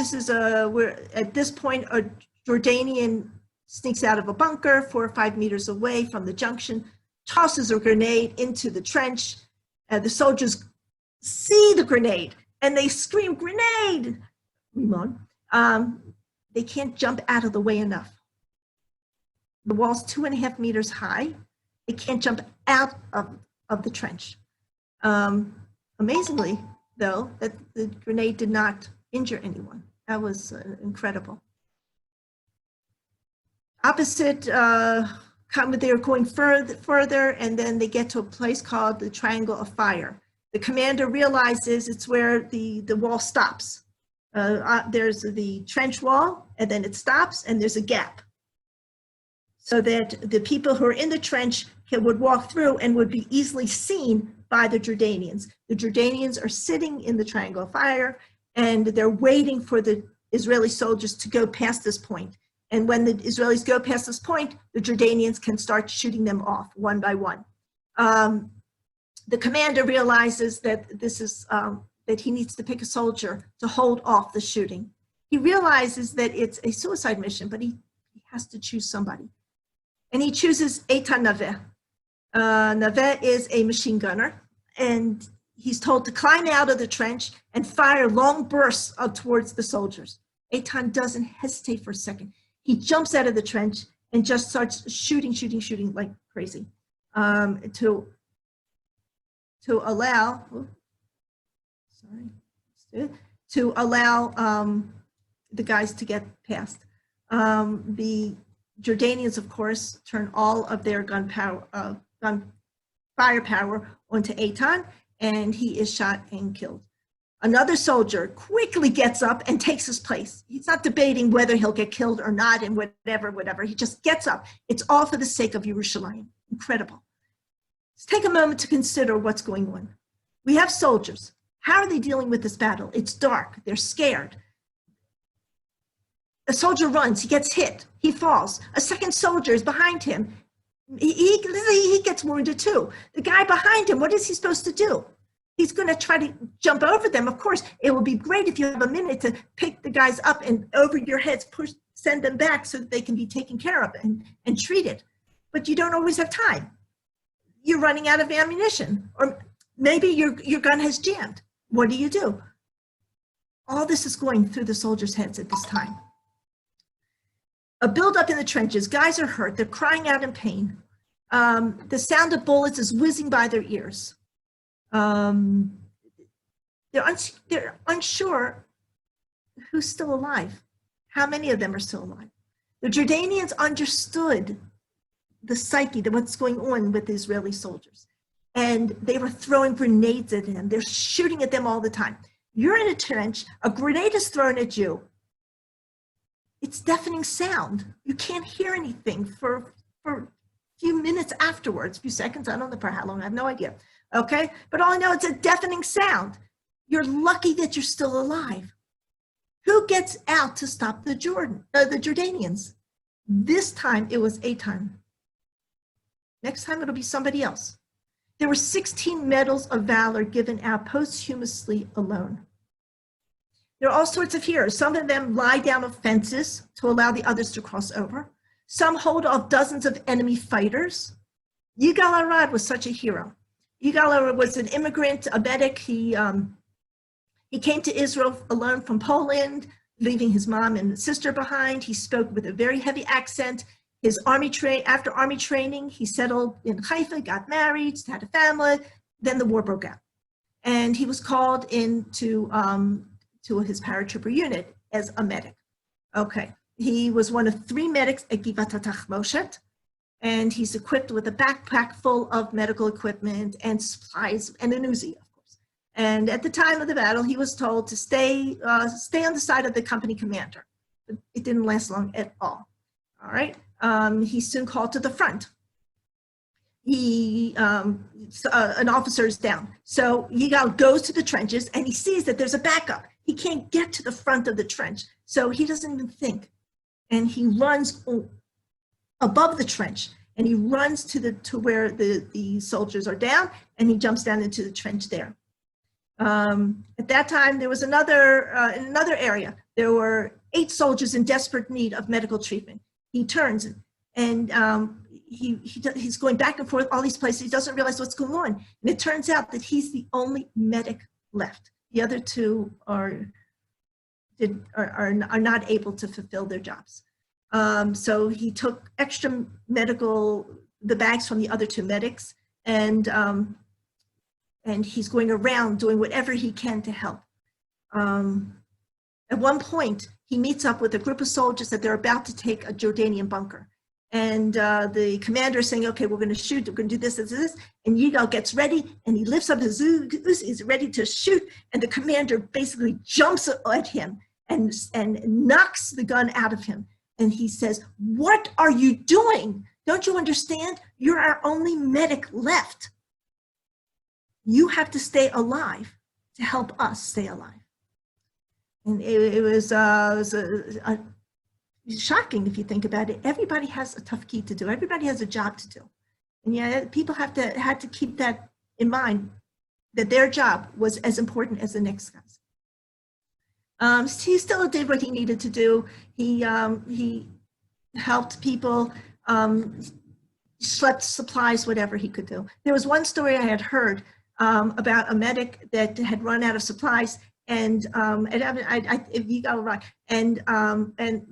Speaker 1: this point, a Jordanian sneaks out of a bunker 4 or 5 meters away from the junction, tosses a grenade into the trench. The soldiers see the grenade and they scream, "Grenade!" They can't jump out of the way enough. The wall's 2.5 meters high. They can't jump out of the trench. Amazingly, though, that the grenade did not injure anyone. That was incredible. Opposite, they're going further, and then they get to a place called the Triangle of Fire. The commander realizes it's where the wall stops. There's the trench wall, and then it stops, and there's a gap. So that the people who are in the trench would walk through and would be easily seen by the Jordanians. The Jordanians are sitting in the Triangle of Fire, and they're waiting for the Israeli soldiers to go past this point. And when the Israelis go past this point, the Jordanians can start shooting them off one by one. The commander realizes that this is that he needs to pick a soldier to hold off the shooting. He realizes that it's a suicide mission, but he has to choose somebody. And he chooses Eitan Naveh. Naveh is a machine gunner, and he's told to climb out of the trench and fire long bursts towards the soldiers. Eitan doesn't hesitate for a second. He jumps out of the trench and just starts shooting like crazy to allow the guys to get past. The Jordanians, of course, turn all of their firepower onto Eitan, and he is shot and killed. Another soldier quickly gets up and takes his place. He's not debating whether he'll get killed or not and whatever. He just gets up. It's all for the sake of Yerushalayim. Incredible. Let's take a moment to consider what's going on. We have soldiers. How are they dealing with this battle? It's dark. They're scared. A soldier runs. He gets hit. He falls. A second soldier is behind him. He gets wounded too. The guy behind him, what is he supposed to do? He's going to try to jump over them. Of course, it would be great if you have a minute to pick the guys up and over your heads, send them back so that they can be taken care of and treated. But you don't always have time. You're running out of ammunition, or maybe your gun has jammed. What do you do? All this is going through the soldiers' heads at this time. A buildup in the trenches. Guys are hurt. They're crying out in pain. The sound of bullets is whizzing by their ears. They're unsure who's still alive. How many of them are still alive? The Jordanians understood the psyche, what's going on with the Israeli soldiers. And they were throwing grenades at them. They're shooting at them all the time. You're in a trench, a grenade is thrown at you. It's deafening sound. You can't hear anything for a few minutes afterwards, a few seconds, I don't know for how long, I have no idea. Okay, but all I know, it's a deafening sound. You're lucky that you're still alive. Who gets out to stop the Jordanians? This time it was Eitan. Next time it'll be somebody else. There were 16 medals of valor given out posthumously alone. There are all sorts of heroes. Some of them lie down on fences to allow the others to cross over. Some hold off dozens of enemy fighters. Yigal Arad was such a hero. Yigal Arad was an immigrant, a medic. He came to Israel alone from Poland, leaving his mom and sister behind. He spoke with a very heavy accent. After army training, he settled in Haifa, got married, had a family. Then the war broke out, and he was called into to his paratrooper unit as a medic. Okay, he was one of 3 medics at Givat HaTachmoshet, and he's equipped with a backpack full of medical equipment and supplies and an Uzi, of course. And at the time of the battle, he was told to stay on the side of the company commander. But it didn't last long at all. All right. He's soon called to the front. An officer is down. So Yigal goes to the trenches and he sees that there's a backup. He can't get to the front of the trench. So he doesn't even think. And he runs above the trench and he runs to where the soldiers are down, and he jumps down into the trench there. At that time, there was in another area, there were 8 soldiers in desperate need of medical treatment. He turns and he's going back and forth all these places. He doesn't realize what's going on. And it turns out that he's the only medic left. The other 2 are not able to fulfill their jobs. So he took extra the bags from the other 2 medics, and he's going around doing whatever he can to help. At one point, he meets up with a group of soldiers that they're about to take a Jordanian bunker. And the commander is saying, okay, we're going to shoot, we're going to do this, and Yigal gets ready, and he lifts up his Uzi, he's ready to shoot, and the commander basically jumps at him and knocks the gun out of him. And he says, what are you doing? Don't you understand? You're our only medic left. You have to stay alive to help us stay alive. And it was shocking if you think about it. Everybody has a tough key to do. Everybody has a job to do. And yeah, people had to keep that in mind, that their job was as important as the next guy's. He still did what he needed to do. He helped people, schlepped supplies, whatever he could do. There was one story I had heard about a medic that had run out of supplies, and if you got it right, and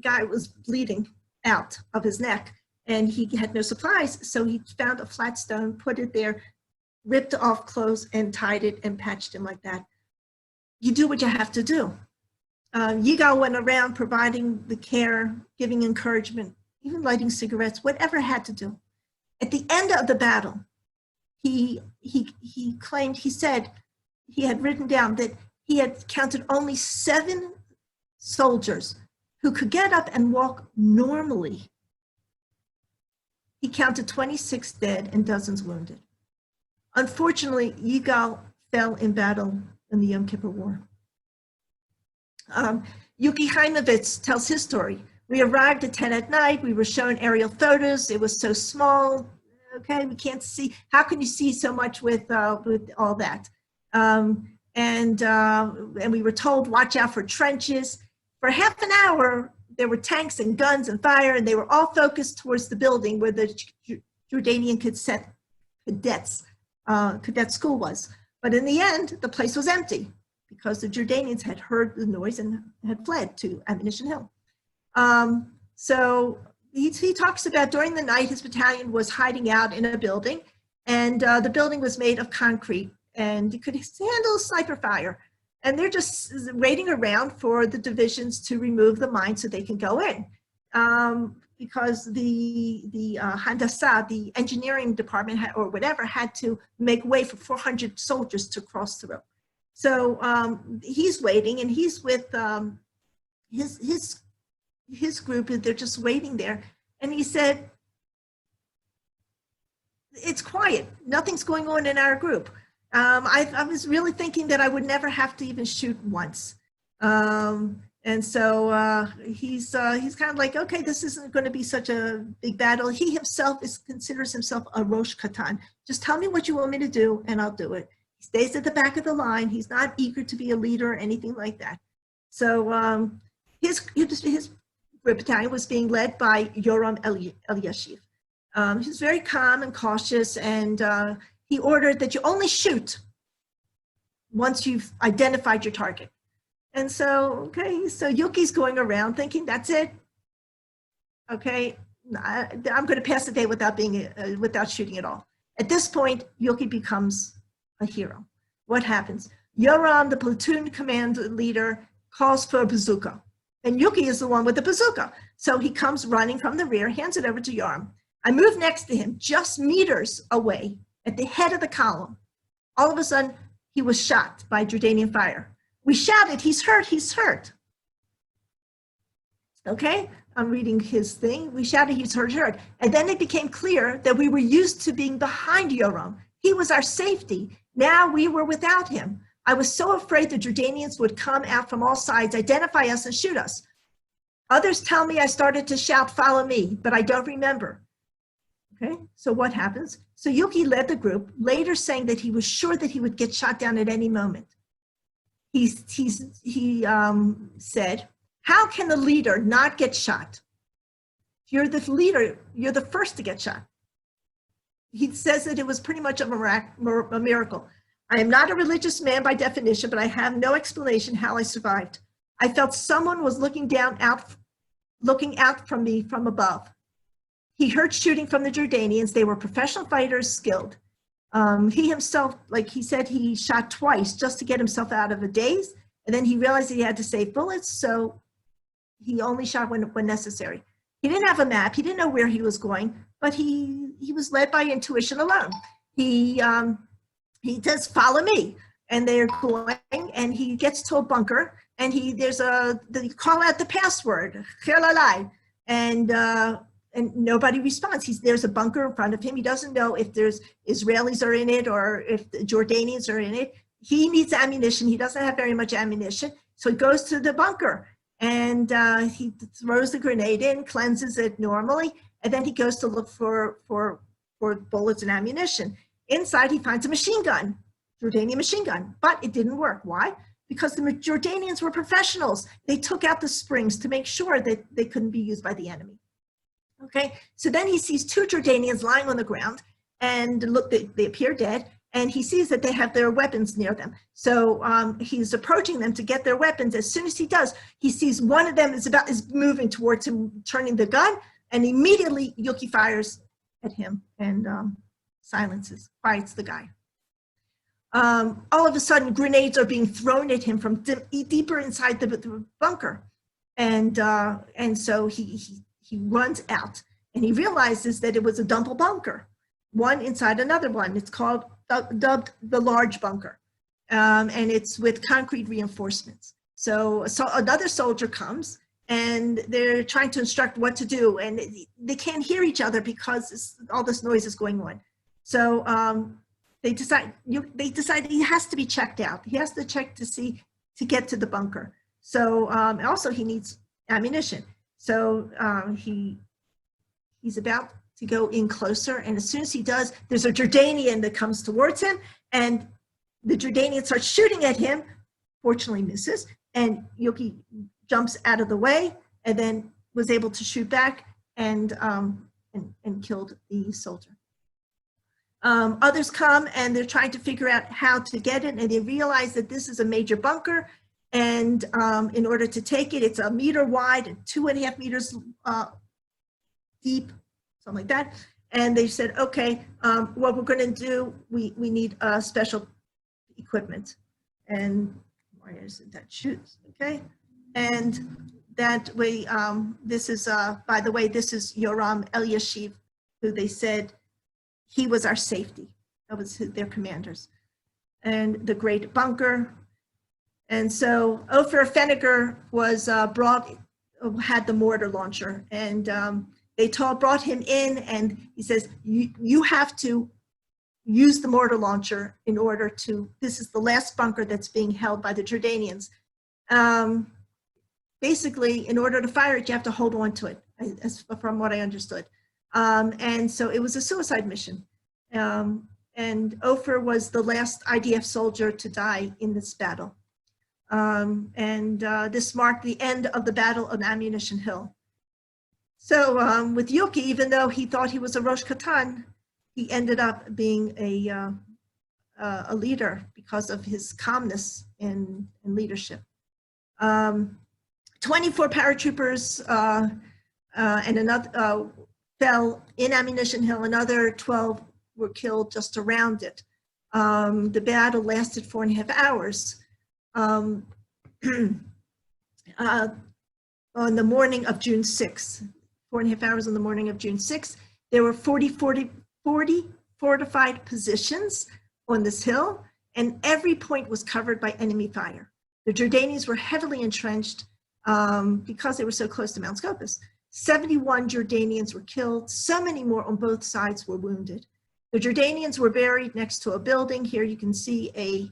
Speaker 1: guy was bleeding out of his neck, and he had no supplies, so he found a flat stone, put it there, ripped off clothes, and tied it and patched him like that. You do what you have to do. Yigal went around providing the care, giving encouragement, even lighting cigarettes, whatever had to do. At the end of the battle, he claimed, he said, he had written down that he had counted only 7 soldiers who could get up and walk normally. He counted 26 dead and dozens wounded. Unfortunately, Yigal fell in battle in the Yom Kippur War. Yuki Heinovitz tells his story. We arrived at 10 at night. We were shown aerial photos. It was so small. Okay, we can't see. How can you see so much with all that? And we were told, watch out for trenches. For half an hour, there were tanks and guns and fire, and they were all focused towards the building where the Jordanian cadet school was. But in the end, the place was empty because the Jordanians had heard the noise and had fled to Ammunition Hill. So he talks about during the night, his battalion was hiding out in a building, and the building was made of concrete and it could handle sniper fire. And they're just waiting around for the divisions to remove the mines so they can go in. Because the Handasa, the engineering department or whatever, had to make way for 400 soldiers to cross through. So he's waiting, and he's with his group, and they're just waiting there. And he said, it's quiet. Nothing's going on in our group. I was really thinking that I would never have to even shoot once. And so he's kind of like, okay, this isn't going to be such a big battle. He himself considers himself a Rosh Katan. Just tell me what you want me to do and I'll do it. He stays at the back of the line. He's not eager to be a leader or anything like that. So his battalion was being led by Yoram Eliashiv. He was very calm and cautious, and he ordered that you only shoot once you've identified your target. And so, okay, so Yuki's going around thinking, that's it. Okay, I'm going to pass the day without shooting at all. At this point, Yuki becomes a hero. What happens? Yoram, the platoon command leader, calls for a bazooka. And Yuki is the one with the bazooka. So he comes running from the rear, hands it over to Yoram. I move next to him, just meters away, at the head of the column. All of a sudden, he was shot by Jordanian fire. We shouted, he's hurt, he's hurt. Okay, I'm reading his thing. We shouted, he's hurt, hurt. And then it became clear that we were used to being behind Yoram. He was our safety. Now we were without him. I was so afraid the Jordanians would come out from all sides, identify us, and shoot us. Others tell me I started to shout, follow me, but I don't remember. Okay, so what happens? So Yuki led the group, later saying that he was sure that he would get shot down at any moment. He said, how can the leader not get shot? If you're the leader, you're the first to get shot. He says that it was pretty much of a miracle. I am not a religious man by definition, but I have no explanation how I survived. I felt someone was looking out from me from above. He heard shooting from the Jordanians. They were professional fighters, skilled. He himself, like he said, he shot twice just to get himself out of a daze. And then he realized that he had to save bullets, so he only shot when necessary. He didn't have a map. He didn't know where he was going, but he was led by intuition alone. He says, follow me. And they're going, and he gets to a bunker, and they call out the password, and nobody responds. There's a bunker in front of him. He doesn't know if there's Israelis are in it or if the Jordanians are in it. He needs ammunition. He doesn't have very much ammunition. So he goes to the bunker and he throws the grenade in, cleanses it normally, and then he goes to look for bullets and ammunition. Inside, he finds a machine gun, Jordanian machine gun, but it didn't work. Why? Because the Jordanians were professionals. They took out the springs to make sure that they couldn't be used by the enemy. Okay, so then he sees 2 Jordanians lying on the ground, and look, they appear dead, and he sees that they have their weapons near them. So he's approaching them to get their weapons. As soon as he does, he sees one of them is moving towards him, turning the gun, and immediately Yuki fires at him and quiets the guy. All of a sudden, grenades are being thrown at him from deeper inside the bunker, and so he runs out, and he realizes that it was a double bunker, one inside another one. It's dubbed the large bunker. and it's with concrete reinforcements. So another soldier comes, and they're trying to instruct what to do, and they can't hear each other because all this noise is going on. So they decide he has to be checked out. He has to check to get to the bunker. So also he needs ammunition. So he's about to go in closer, and as soon as he does, there's a Jordanian that comes towards him, and the Jordanian starts shooting at him, fortunately misses, and Yoki jumps out of the way and then was able to shoot back and killed the soldier. Others come and they're trying to figure out how to get it, and they realize that this is a major bunker, and in order to take it, it's 1 meter wide and 2.5 meters deep, something like that. And they said, okay, what we're going to do, we need special equipment. And why isn't that shoots? Okay. And that way, this is, by the way, this is Yoram Eliashiv, who they said he was our safety. That was their commanders. And the great bunker. And so Ofer Feniger was had the mortar launcher, and they brought him in, and he says, you have to use the mortar launcher in order to, this is the last bunker that's being held by the Jordanians. Basically, in order to fire it, you have to hold on to it, from what I understood. And so it was a suicide mission. And Ofer was the last IDF soldier to die in this battle. This marked the end of the Battle of Ammunition Hill. So with Yuki, even though he thought he was a Rosh Katan, he ended up being a leader because of his calmness in leadership. 24 paratroopers and another fell in Ammunition Hill. Another 12 were killed just around it. The battle lasted 4.5 hours. On the morning of June 6th, 4.5 hours on the morning of June 6th, there were 40 fortified positions on this hill, and every point was covered by enemy fire. The Jordanians were heavily entrenched because they were so close to Mount Scopus. 71 Jordanians were killed. So many more on both sides were wounded. The Jordanians were buried next to a building. Here you can see a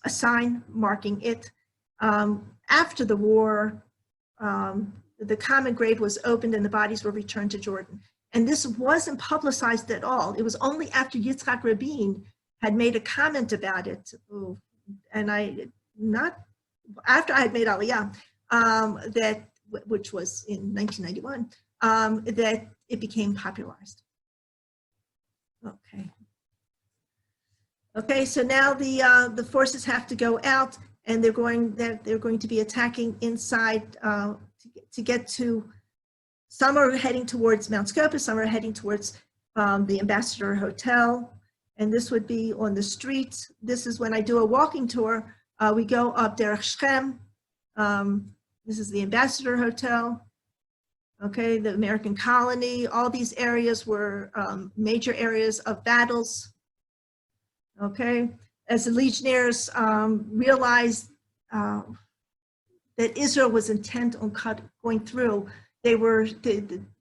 Speaker 1: sign marking it. After the war, the common grave was opened and the bodies were returned to Jordan. And this wasn't publicized at all. It was only after Yitzhak Rabin had made a comment about it, after I had made Aliyah, which was in 1991, that it became popularized. Okay, so now the forces have to go out, and they're going to be attacking inside to get to. Some are heading towards Mount Scopus, some are heading towards the Ambassador Hotel, and this would be on the street. This is when I do a walking tour. We go up Derech Shechem. This is the Ambassador Hotel. Okay, the American colony. All these areas were major areas of battles. Okay, as the Legionnaires realized that Israel was intent on going through, the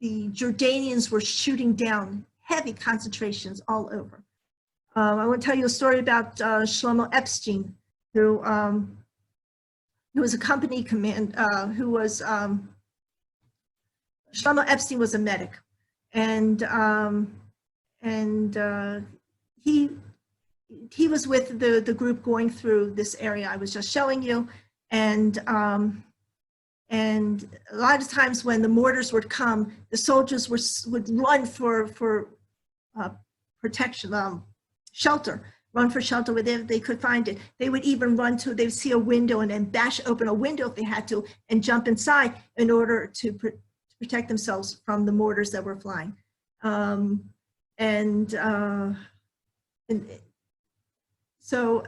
Speaker 1: Jordanians were shooting down heavy concentrations all over. I want to tell you a story about Shlomo Epstein, who was a company command, Shlomo Epstein was a medic, and he was with the group going through this area I was just showing you, and a lot of times when the mortars would come, the soldiers would run for protection, shelter, run for shelter wherever they could find it. They would even they'd see a window and then bash open a window if they had to and jump inside in order to protect themselves from the mortars that were flying. So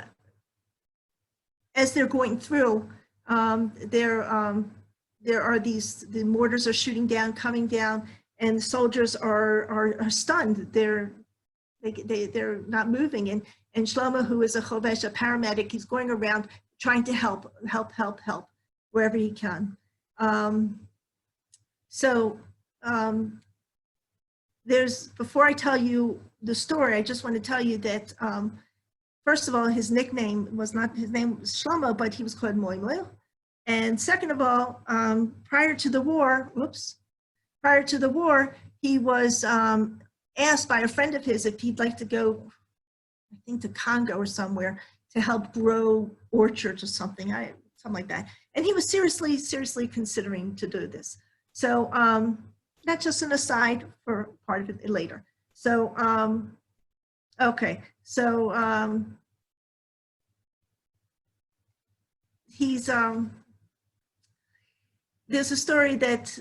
Speaker 1: as they're going through, the mortars are shooting down, coming down, and the soldiers are stunned. They're not moving. And Shlomo, who is a chovesh, a paramedic, he's going around trying to help wherever he can. Before I tell you the story, I just want to tell you that, first of all, his nickname was not, his name was Shlomo, but he was called Moi Moi. And second of all, prior to the war, he was asked by a friend of his if he'd like to go, I think, to Congo or somewhere to help grow orchards or something like that. And he was seriously considering to do this. So that's just an aside for part of it later. So, okay, so he's, there's a story that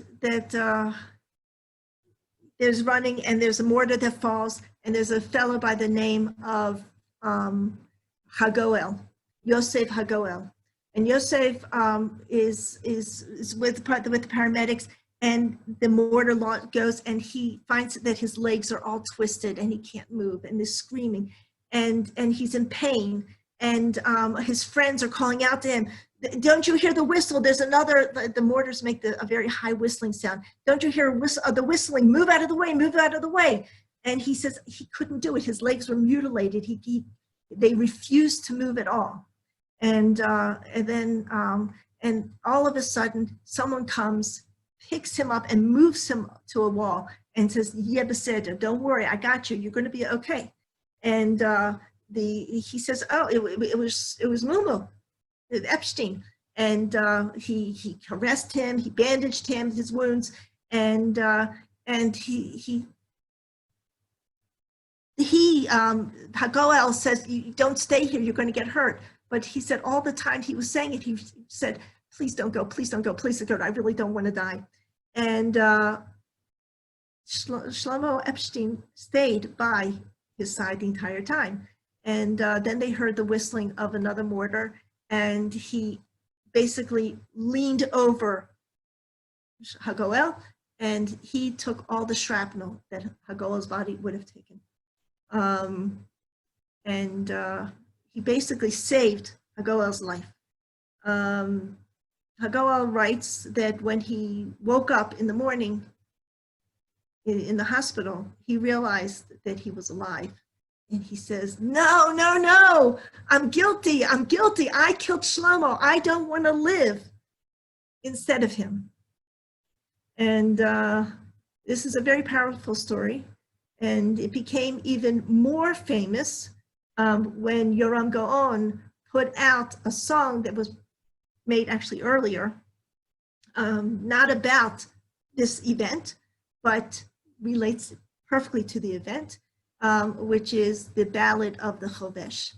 Speaker 1: there's running and there's a mortar that falls and there's a fellow by the name of Hagoel, Yosef Hagoel. And Yosef is with the paramedics, and the mortar goes and he finds that his legs are all twisted and he can't move and is screaming and he's in pain. And his friends are calling out to him, don't you hear the whistle? There's another, the mortars make a very high whistling sound. Don't you hear the whistling? Move out of the way, move out of the way. And he says he couldn't do it. His legs were mutilated. They refused to move at all. And then all of a sudden, someone comes, picks him up and moves him to a wall and says, "Yeah, beseder, don't worry, I got you. You're going to be okay." And he says, "Oh, it was Mumu, Epstein," and he caressed him, he bandaged him, his wounds, and Hagoel says, "You don't stay here, you're going to get hurt." But he said all the time he was saying it, he said, "Please don't go, please don't go, please don't go. I really don't want to die." And Shlomo Epstein stayed by his side the entire time. And then they heard the whistling of another mortar, and he basically leaned over Hagoel, and he took all the shrapnel that Hagoel's body would have taken. He basically saved Hagoel's life. Hagoel writes that when he woke up in the morning in the hospital, he realized that he was alive. And he says, "No, no, no, I'm guilty, I'm guilty. I killed Shlomo. I don't want to live instead of him." And this is a very powerful story. And it became even more famous when Yoram Gaon put out a song that was made actually earlier, not about this event, but relates perfectly to the event, which is the Ballad of the Chovesh.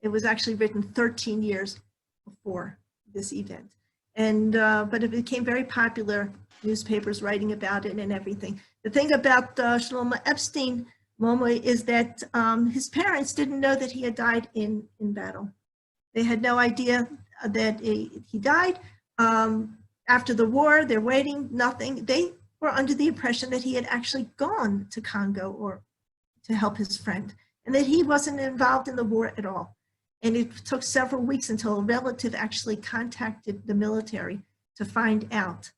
Speaker 1: It was actually written 13 years before this event. And, but it became very popular, newspapers writing about it and everything. The thing about Shlomo Epstein, Momo, is that his parents didn't know that he had died in battle. They had no idea that he died. After the war, they're waiting, nothing. They were under the impression that he had actually gone to Congo or to help his friend, and that he wasn't involved in the war at all. And it took several weeks until a relative actually contacted the military to find out.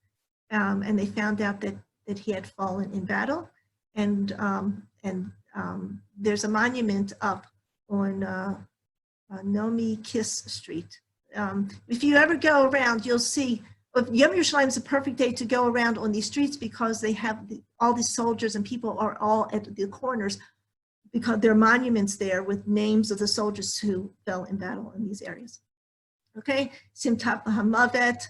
Speaker 1: And they found out that he had fallen in battle. And there's a monument up on Nomi Kiss Street. If you ever go around, you'll see, Yom Yerushalayim is a perfect day to go around on these streets because they have all these soldiers and people are all at the corners because there are monuments there with names of the soldiers who fell in battle in these areas. Okay, Simtat Hamavet,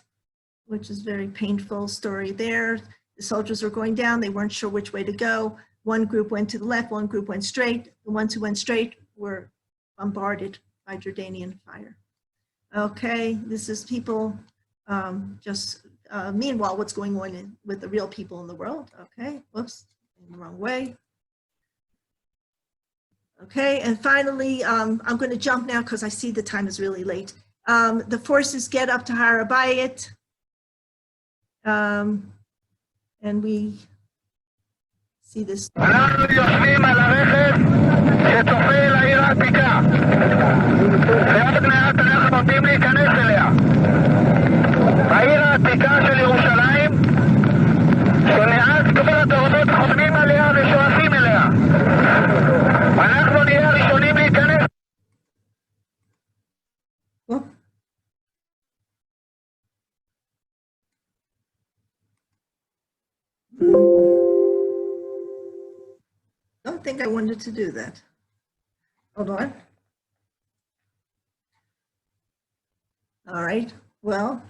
Speaker 1: which is a very painful story there. The soldiers were going down, they weren't sure which way to go. One group went to the left, one group went straight. The ones who went straight were bombarded by Jordanian fire. Okay, this is people meanwhile, what's going on with the real people in the world. Okay, whoops, in the wrong way. Okay, and finally, I'm going to jump now because I see the time is really late. The forces get up to Har HaBayit, and we see this.
Speaker 5: אנחנו יושבים על הרכב שצופה אל העיר העתיקה ועוד מעט אנחנו נותנים להיכנס אליה. העיר העתיקה של ירושלים שמאז כל הדורות חותמים עליה ושואפים אליה. אנחנו נהיה הראשונים להיכנס.
Speaker 1: Don't think I wanted to do that. Hold on. All right, well,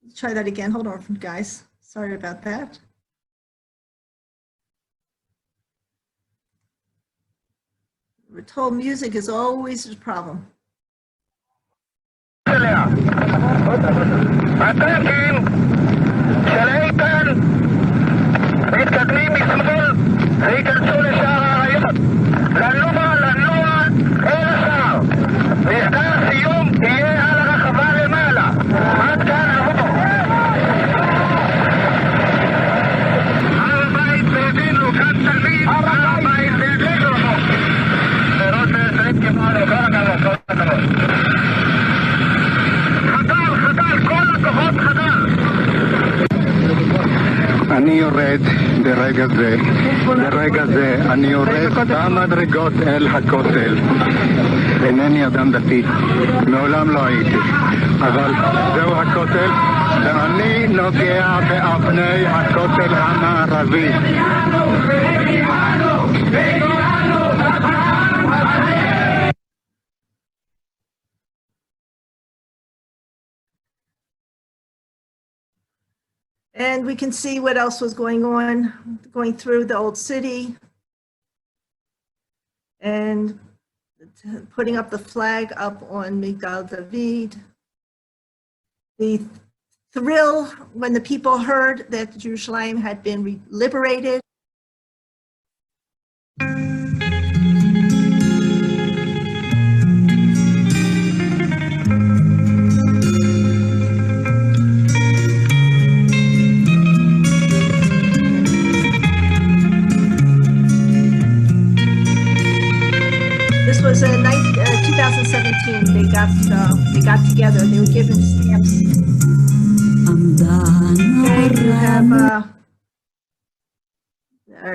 Speaker 1: let's try that again. Hold on, guys. Sorry about that. We're told music is always a problem.
Speaker 5: הטנקים של איתן מתקדמים משמאל וייכנסו לשער האריות. לנוע אל השער. משדר הסיום יהיה על הרחבה למעלה. עד כאן לבוא. הר הבית והבינו, כאן תלמיד, הר הבית והבינו. לראות שאת כמעט לכל הכבוד. חדר, כל הכוחות חדר. אני יורד ברגע זה אני יורד במדרגות אל הכותל. אינני אדם דתי, מעולם לא הייתי, אבל זהו הכותל ואני נוגע באבני הכותל המערבי.
Speaker 1: And we can see what else was going on, going through the old city and putting up the flag up on Migdal David. The thrill when the people heard that Jerusalem had been liberated. Was 2017. They got together. They were given stamps. Okay, we have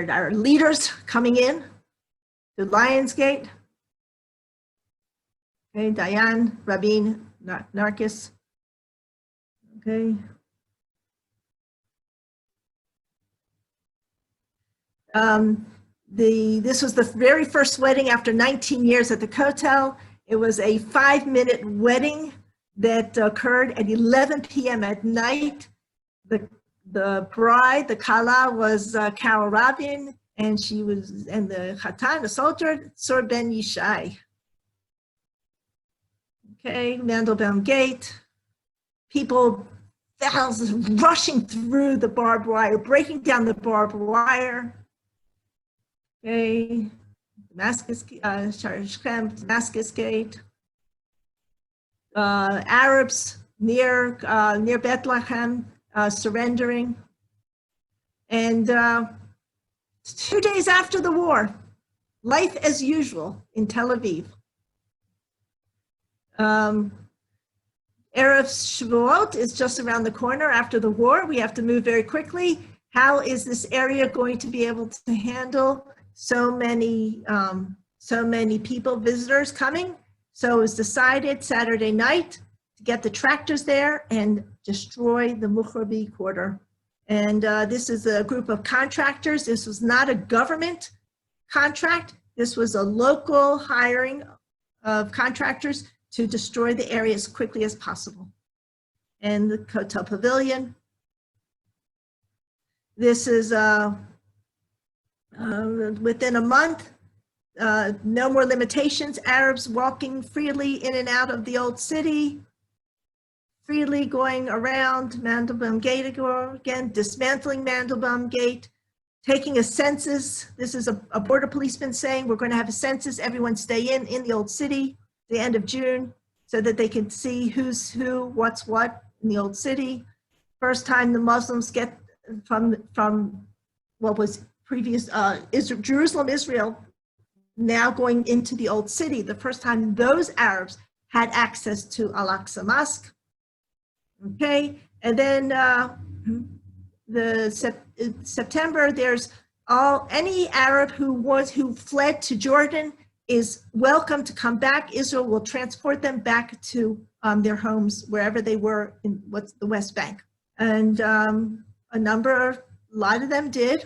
Speaker 1: our leaders coming in to Lionsgate. Okay, Diane, Rabin, Narkis. Okay. This was the very first wedding after 19 years at the Kotel. It was a 5-minute wedding that occurred at 11 p.m. at night. The bride, the Kala, was Carol Rabin, and the Chatan, the soldier, Tzur Ben Yishai. Okay, Mandelbaum Gate. People, thousands rushing through the barbed wire, breaking down the barbed wire. Okay, Damascus, Damascus Gate. Arabs near Bethlehem surrendering. And 2 days after the war, life as usual in Tel Aviv. Erev Shavuot is just around the corner after the war. We have to move very quickly. How is this area going to be able to handle so many people, visitors coming? So it was decided Saturday night to get the tractors there and destroy the Mukhrabi quarter. And this is a group of contractors. This was not a government contract. This was a local hiring of contractors to destroy the area as quickly as possible. And the Kotel Pavilion. This is within a month, no more limitations, Arabs walking freely in and out of the old city, freely going around Mandelbaum Gate again, dismantling Mandelbaum Gate, taking a census. This is a border policeman saying, we're going to have a census, everyone stay in the old city, the end of June, so that they can see who's who, what's what in the old city. First time the Muslims get from what was previous Jerusalem, Israel, now going into the old city, the first time those Arabs had access to Al-Aqsa Mosque. Okay, and then September, there's any Arab who fled to Jordan is welcome to come back. Israel will transport them back to their homes wherever they were in the West Bank, and a lot of them did.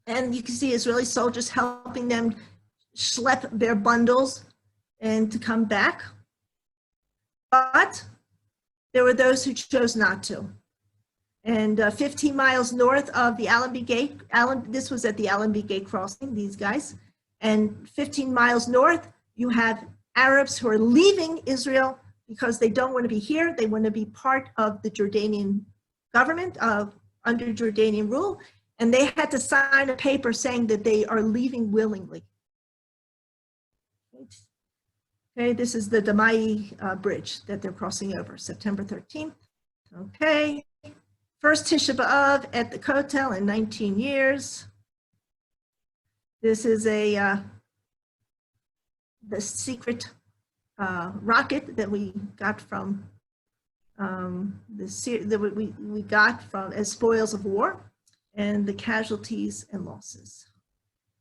Speaker 1: And you can see Israeli soldiers helping them schlep their bundles and to come back. But there were those who chose not to. And 15 miles north of the Allenby Gate, this was at the Allenby Gate crossing, these guys. And 15 miles north, you have Arabs who are leaving Israel because they don't want to be here. They want to be part of the Jordanian government under Jordanian rule. And they had to sign a paper saying that they are leaving willingly. Okay, this is the Damai Bridge that they're crossing over, September 13th. Okay, first Tisha B'Av at the Kotel in 19 years. This is the secret rocket that we got from we got from as spoils of war, and the casualties and losses.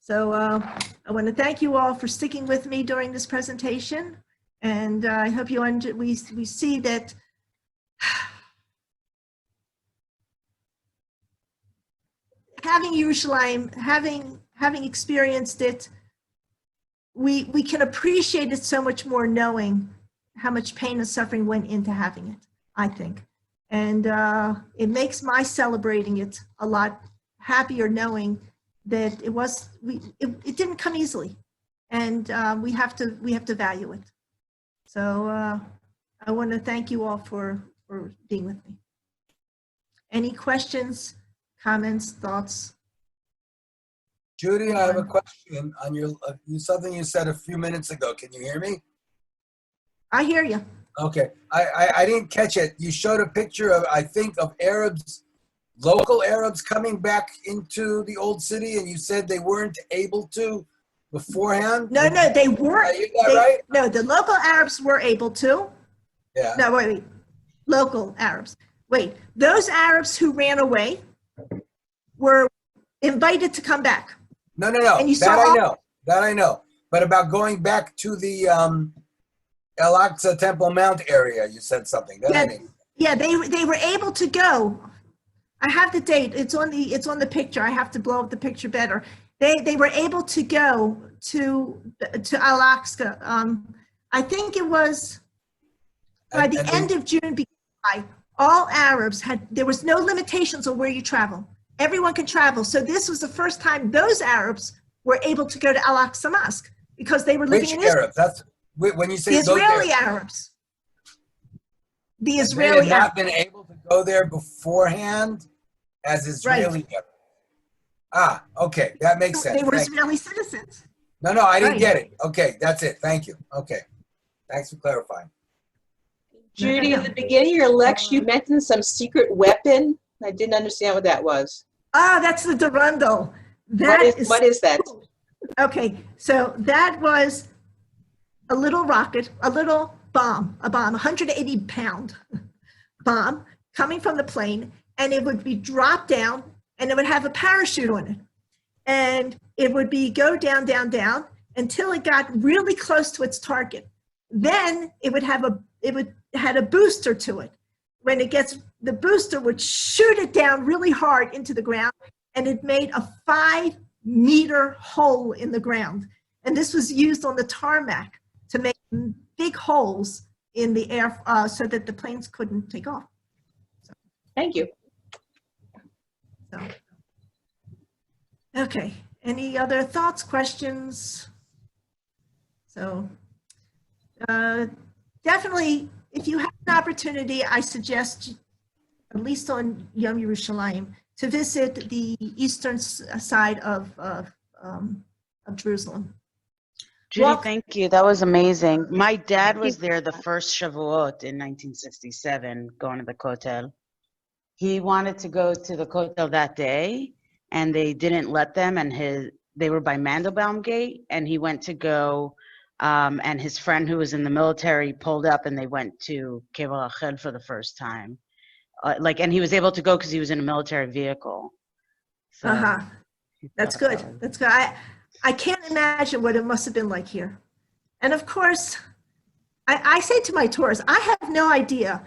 Speaker 1: So I want to thank you all for sticking with me during this presentation, and I hope we see that having Yerushalayim, having experienced it, we can appreciate it so much more knowing how much pain and suffering went into having it, I think. And it makes my celebrating it a lot happier knowing that it didn't come easily, and we have to value it. So I want to thank you all for being with me. Any questions, comments, thoughts?
Speaker 6: Judy, I have a question on something you said a few minutes ago. Can you hear me?
Speaker 1: I hear you.
Speaker 6: Okay, I didn't catch it. You showed a picture of, I think, of Arabs, local Arabs coming back into the old city, and you said they weren't able to beforehand?
Speaker 1: No, they weren't.
Speaker 6: Right?
Speaker 1: No, the local Arabs were able to.
Speaker 6: Yeah.
Speaker 1: No, wait. Local Arabs. Wait, those Arabs who ran away were invited to come back.
Speaker 6: No.
Speaker 1: And you
Speaker 6: That I know. But about going back to the Al-Aqsa Temple Mount area, you said something.
Speaker 1: Yeah, they were able to go. I have the date. It's on the picture. I have to blow up the picture better. They were able to go to Al-Aqsa. I think it was by the end of June. All Arabs there was no limitations on where you travel. Everyone can travel. So this was the first time those Arabs were able to go to Al-Aqsa Mosque because they were living in Israel.
Speaker 6: Arabs? That's when you say
Speaker 1: the Israeli Arabs. The Israeli
Speaker 6: Arabs. They had not been able to go there beforehand as Israeli Arabs. Ah, okay, that makes sense.
Speaker 1: They were Israeli citizens.
Speaker 6: No, I didn't get it. Okay, that's it. Thank you. Okay, thanks for clarifying.
Speaker 2: Judy, at the beginning of your lecture, you mentioned some secret weapon. I didn't understand what that was.
Speaker 1: Ah, that's the Durandal.
Speaker 2: What is that?
Speaker 1: Okay, so that was a little rocket, a little bomb, 180-pound bomb coming from the plane, and it would be dropped down, and it would have a parachute on it. And it would go down, down, down, until it got really close to its target. Then it would had a booster to it. When it gets, the booster would shoot it down really hard into the ground, and it made a 5-meter hole in the ground. And this was used on the tarmac to make big holes in the air so that the planes couldn't take off.
Speaker 2: Thank you.
Speaker 1: So, okay, any other thoughts, questions? So definitely, if you have an opportunity, I suggest, at least on Yom Yerushalayim, to visit the eastern side of Jerusalem.
Speaker 4: Judy, thank you. That was amazing. My dad was there the first Shavuot in 1967, going to the Kotel. he wanted to go to the Kotel that day, and they didn't let them, and they were by Mandelbaum Gate, and he went to go, and his friend who was in the military pulled up, and they went to Keval Achel for the first time. And he was able to go because he was in a military vehicle. So,
Speaker 1: That's good. That's good. I can't imagine what it must have been like here. And of course, I say to my tourists, I have no idea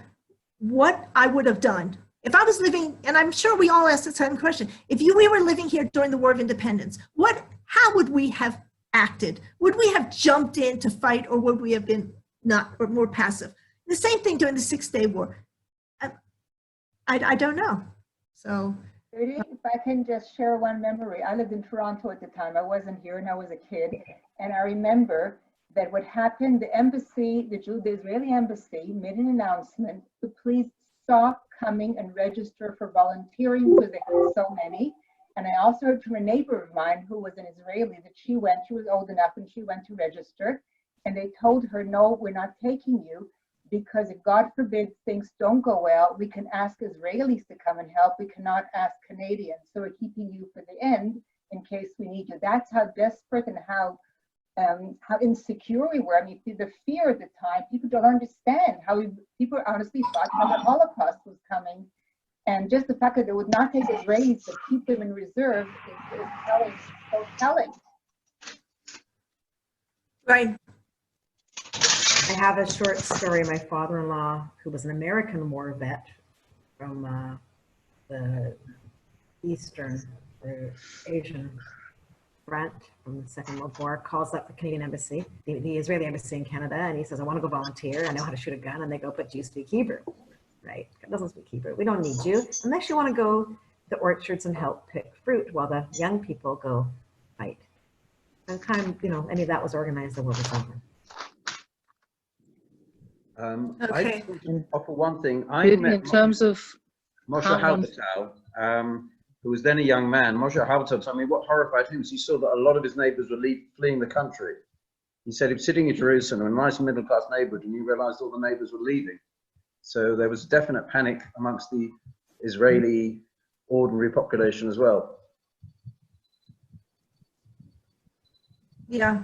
Speaker 1: what I would have done if I was living, and I'm sure we all ask the same question. If we were living here during the War of Independence, how would we have acted? Would we have jumped in to fight, or would we have been or more passive? The same thing during the 6-Day War. I don't know. So.
Speaker 7: If I can just share one memory. I lived in Toronto at the time. I wasn't here and I was a kid. And I remember that what happened, the embassy, the Israeli embassy made an announcement to please stop coming and register for volunteering because they had so many. And I also heard from a neighbor of mine who was an Israeli that she was old enough and she went to register. And they told her, no, we're not taking you. Because if God forbid things don't go well, we can ask Israelis to come and help. We cannot ask Canadians. So we're keeping you for the end in case we need you. That's how desperate and how insecure we were. I mean, the fear at the time, people don't understand how people honestly thought that the Holocaust was coming. And just the fact that they would not take Israelis but keep them in reserve is so telling.
Speaker 1: Right.
Speaker 8: I have a short story. My father-in-law, who was an American war vet from the Eastern or Asian front from the Second World War, calls up the Canadian embassy, the Israeli embassy in Canada, and he says, I want to go volunteer. I know how to shoot a gun. And they go, but do you speak Hebrew? Right? God doesn't speak Hebrew. We don't need you unless you want to go to the orchards and help pick fruit while the young people go fight. And any of that was organized, the war was over.
Speaker 9: I just want to offer one thing. I met
Speaker 10: in terms of
Speaker 9: Moshe Halbertal, who was then a young man. Moshe Halbertal told me what horrified him was he saw that a lot of his neighbors were fleeing the country. He said he was sitting in Jerusalem, a nice middle-class neighborhood, and he realized all the neighbors were leaving. So there was definite panic amongst the Israeli ordinary population as well.
Speaker 1: Yeah.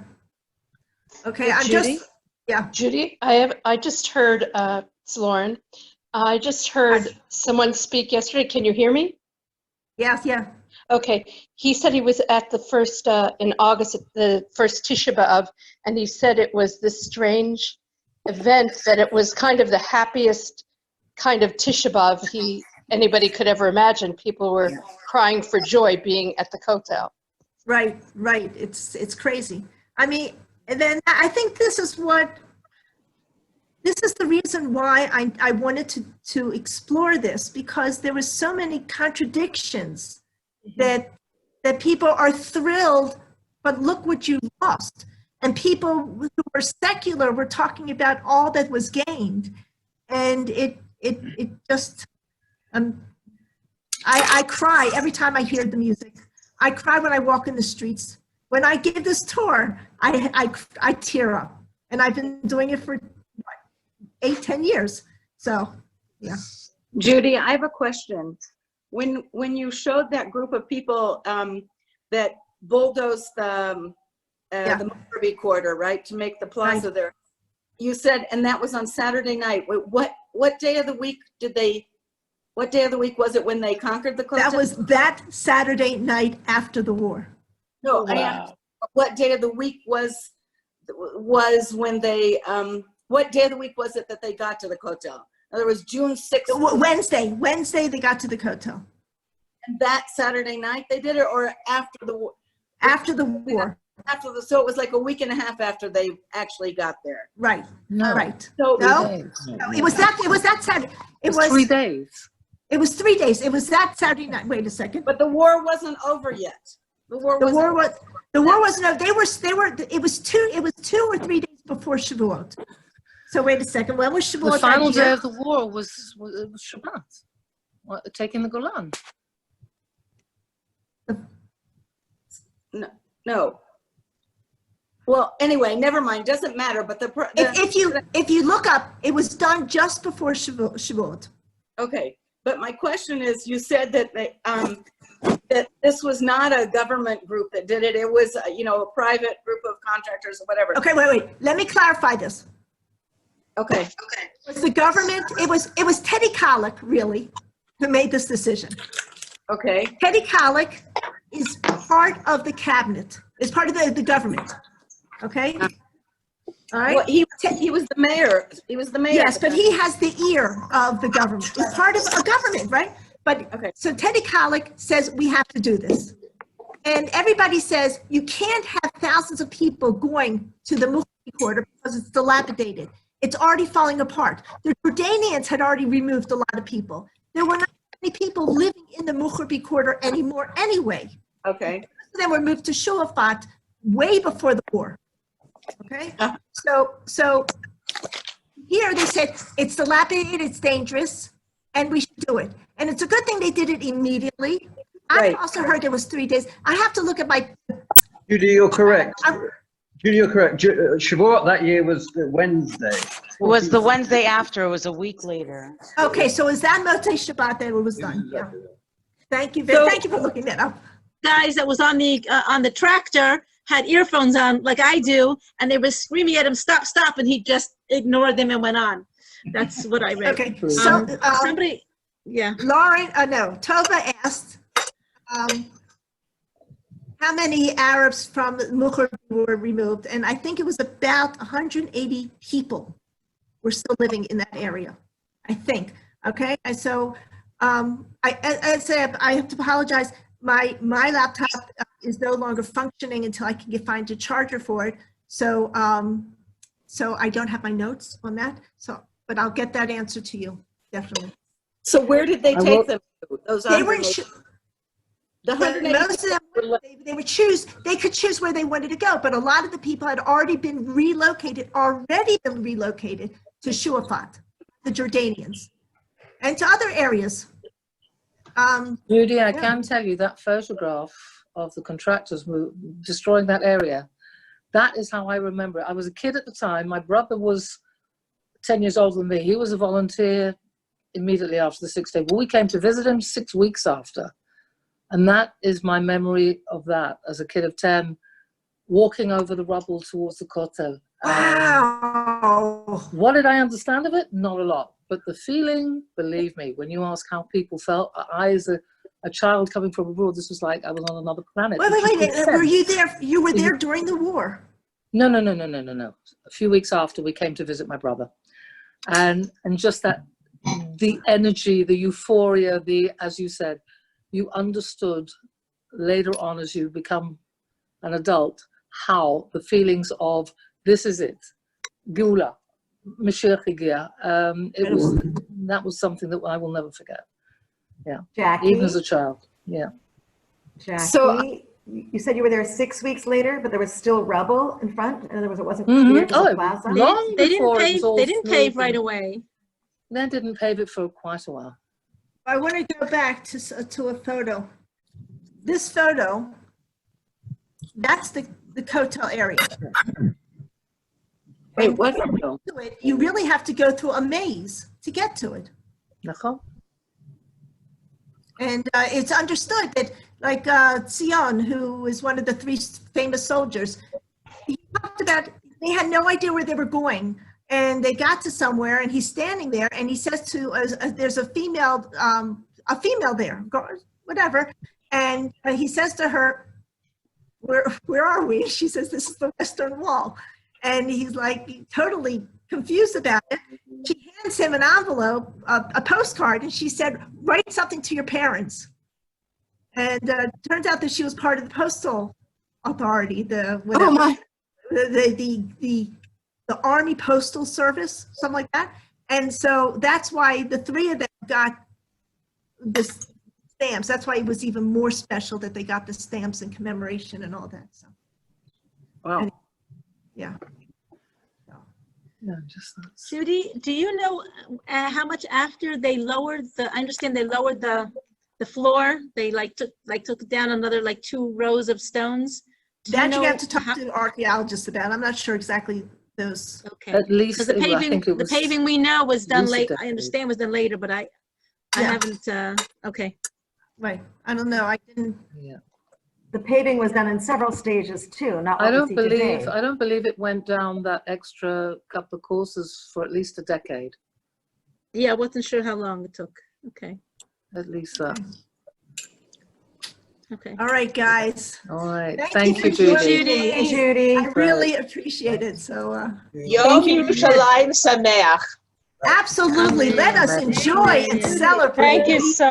Speaker 1: Okay,
Speaker 10: Judy?
Speaker 1: Yeah.
Speaker 10: Judy, I just heard, it's Lauren. I just heard someone speak yesterday. Can you hear me?
Speaker 1: Yes, yeah.
Speaker 10: Okay. He said he was at the first, in August, the first Tisha B'Av, and he said it was this strange event, that it was kind of the happiest kind of Tisha B'Av anybody could ever imagine. People were crying for joy being at the Kotel.
Speaker 1: Right. It's crazy. I mean, and then I think this is the reason why I wanted to explore this, because there were so many contradictions that people are thrilled, but look what you lost. And people who were secular were talking about all that was gained. And it just, I cry every time I hear the music. I cry when I walk in the streets. When I give this tour, I tear up, and I've been doing it for 8-10 years. So, yeah.
Speaker 11: Judy, I have a question. When you showed that group of people that bulldozed the Motorby quarter, right, to make the plaza there, you said, and that was on Saturday night. What day of the week What day of the week was it when they conquered the Kotel?
Speaker 1: That was that Saturday night after the war.
Speaker 11: No, wow. I asked what day of the week was when they, what day of the week was it that they got to the Kotel? In other words, June 6th.
Speaker 1: Wednesday they got to the Kotel.
Speaker 11: And that Saturday night they did it, or after the war?
Speaker 1: After the war.
Speaker 11: So it was like a week and a half after they actually got there.
Speaker 1: Right.
Speaker 10: No.
Speaker 1: Right.
Speaker 11: So
Speaker 1: no, it was that Saturday. It was
Speaker 10: 3 days.
Speaker 1: It was 3 days. It was that Saturday night. Wait a second.
Speaker 11: But the war wasn't over yet. The war wasn't over. It was 2 or 3 days before Shavuot. So wait a second. When was Shavuot?
Speaker 10: The final day of the war was Shabbat, taking the Golan.
Speaker 11: No. Well, anyway, never mind. Doesn't matter. But
Speaker 1: if you look up, it was done just before Shavuot.
Speaker 11: Okay. But my question is, you said that that this was not a government group that did it. It was, a private group of contractors or whatever.
Speaker 1: Okay, wait. Let me clarify this.
Speaker 11: Okay.
Speaker 1: It was the government, it was Teddy Kollek, really, who made this decision.
Speaker 11: Okay.
Speaker 1: Teddy Kollek is part of the cabinet, is part of the government, okay? All right?
Speaker 11: Well, he was the mayor. He was the mayor.
Speaker 1: Yes, but he has the ear of the government. He's part of a government, right? But,
Speaker 11: Okay.
Speaker 1: so Teddy Kollek says we have to do this. And everybody says you can't have thousands of people going to the Mukhari quarter because it's dilapidated. It's already falling apart. The Jordanians had already removed a lot of people. There were not many people living in the Mukhari quarter anymore anyway.
Speaker 11: Okay.
Speaker 1: Most of them were moved to Shuafat way before the war. Okay? So here they said it's dilapidated, it's dangerous, and we should do it. And it's a good thing they did it immediately.
Speaker 11: Right.
Speaker 1: I've also heard it was 3 days. I have to look at my...
Speaker 9: Judy, you're correct. Judy, you're correct. Shavuot that year was the Wednesday.
Speaker 4: It was the Wednesday after. It was a week later.
Speaker 1: Okay, so is that Motzei Shabbat that it was done? Yeah. Thank you.
Speaker 12: So-
Speaker 1: Thank you for looking that up.
Speaker 12: Guys that was on the tractor had earphones on like I do, and they were screaming at him, "Stop, stop!" and he just ignored them and went on. That's what I read.
Speaker 1: Okay, so
Speaker 12: Somebody, yeah.
Speaker 1: Lauren, Tova asked, how many Arabs from Mukhari were removed? And I think it was about 180 people were still living in that area, I think. Okay, and so I said I have to apologize. My laptop is no longer functioning until I can find a charger for it. So so I don't have my notes on that. So, but I'll get that answer to you definitely.
Speaker 11: So where did they take them to? Those
Speaker 1: They were in
Speaker 11: 180 the
Speaker 1: But
Speaker 11: 180
Speaker 1: most of them, they could choose where they wanted to go, but a lot of the people had already been relocated to Shuafat, the Jordanians, and to other areas.
Speaker 13: Judy, I
Speaker 1: yeah.
Speaker 13: can tell you that photograph of the contractors destroying that area, that is how I remember it. I was a kid at the time. My brother was 10 years older than me. He was a volunteer immediately after the 6 day. Well, we came to visit him 6 weeks after. And that is my memory of that as a kid of 10, walking over the rubble towards the Kotel.
Speaker 1: Wow.
Speaker 13: What did I understand of it? Not a lot. But the feeling, believe me, when you ask how people felt, I as a child coming from abroad, this was like I was on another planet.
Speaker 1: Wait, were you there? You were there during the war?
Speaker 13: No. A few weeks after, we came to visit my brother. And just that, the energy, the euphoria, as you said, you understood later on as you become an adult how the feelings of this is it, Gula, Mashiach Higia. That was something that I will never forget. Yeah,
Speaker 8: Jackie,
Speaker 13: even as a child. Yeah.
Speaker 8: Jackie,
Speaker 11: So-
Speaker 8: you said you were there 6 weeks later, but there was still rubble in front. In other words, it wasn't
Speaker 13: Mhm.
Speaker 8: clear to
Speaker 13: Oh,
Speaker 8: the plaza.
Speaker 13: long
Speaker 12: They didn't
Speaker 13: before it
Speaker 12: pave.
Speaker 13: was all
Speaker 12: They didn't pave
Speaker 13: smooth
Speaker 12: right
Speaker 13: and-
Speaker 12: away.
Speaker 13: They didn't pave it for quite a while.
Speaker 1: I want to go back to a photo. This photo, that's the Kotel area.
Speaker 11: Wait, what?
Speaker 1: To it, you really have to go through a maze to get to it.
Speaker 13: Nachon?
Speaker 1: And it's understood that, like Zion, who is one of the 3 famous soldiers, he talked about they had no idea where they were going. And they got to somewhere, and he's standing there, and he says to, there's a female there, whatever. And he says to her, where are we? She says, this is the Western Wall. And he's like totally confused about it. She hands him an envelope, a postcard, and she said, write something to your parents. And turns out that she was part of the postal authority,
Speaker 11: Oh my.
Speaker 1: the Army Postal Service, something like that. And so that's why the 3 of them got the stamps. That's why it was even more special that they got the stamps in commemoration and all that. So,
Speaker 11: Wow.
Speaker 1: yeah.
Speaker 13: No, just that.
Speaker 12: Judy, do you know how much after they lowered I understand they lowered the floor. They took down another 2 rows of stones.
Speaker 1: That you have to talk to archaeologists about. I'm not sure exactly those.
Speaker 12: Okay.
Speaker 13: At least
Speaker 12: Because the
Speaker 13: I think it was
Speaker 12: paving we know was done late.
Speaker 13: Lucid
Speaker 12: I understand was done later, but I
Speaker 1: Yeah.
Speaker 12: haven't, okay.
Speaker 1: Right. I don't know. I didn't.
Speaker 13: Yeah.
Speaker 8: The paving was done in several stages too, not
Speaker 13: I
Speaker 8: what we
Speaker 13: don't
Speaker 8: see
Speaker 13: believe,
Speaker 8: today.
Speaker 13: I don't believe it went down that extra couple of courses for at least a decade,
Speaker 12: Yeah, I wasn't sure how long it took. Okay,
Speaker 13: at least that.
Speaker 12: okay.
Speaker 1: All right, guys.
Speaker 13: All right.
Speaker 1: Thank
Speaker 13: Thank
Speaker 1: you
Speaker 13: you,
Speaker 1: for
Speaker 13: Judy.
Speaker 1: joining me.
Speaker 8: Hey, Judy.
Speaker 1: I really appreciate it. So,
Speaker 2: Yom Yerushalayim Sameach.
Speaker 1: absolutely. Let us enjoy and celebrate.
Speaker 10: Thank you so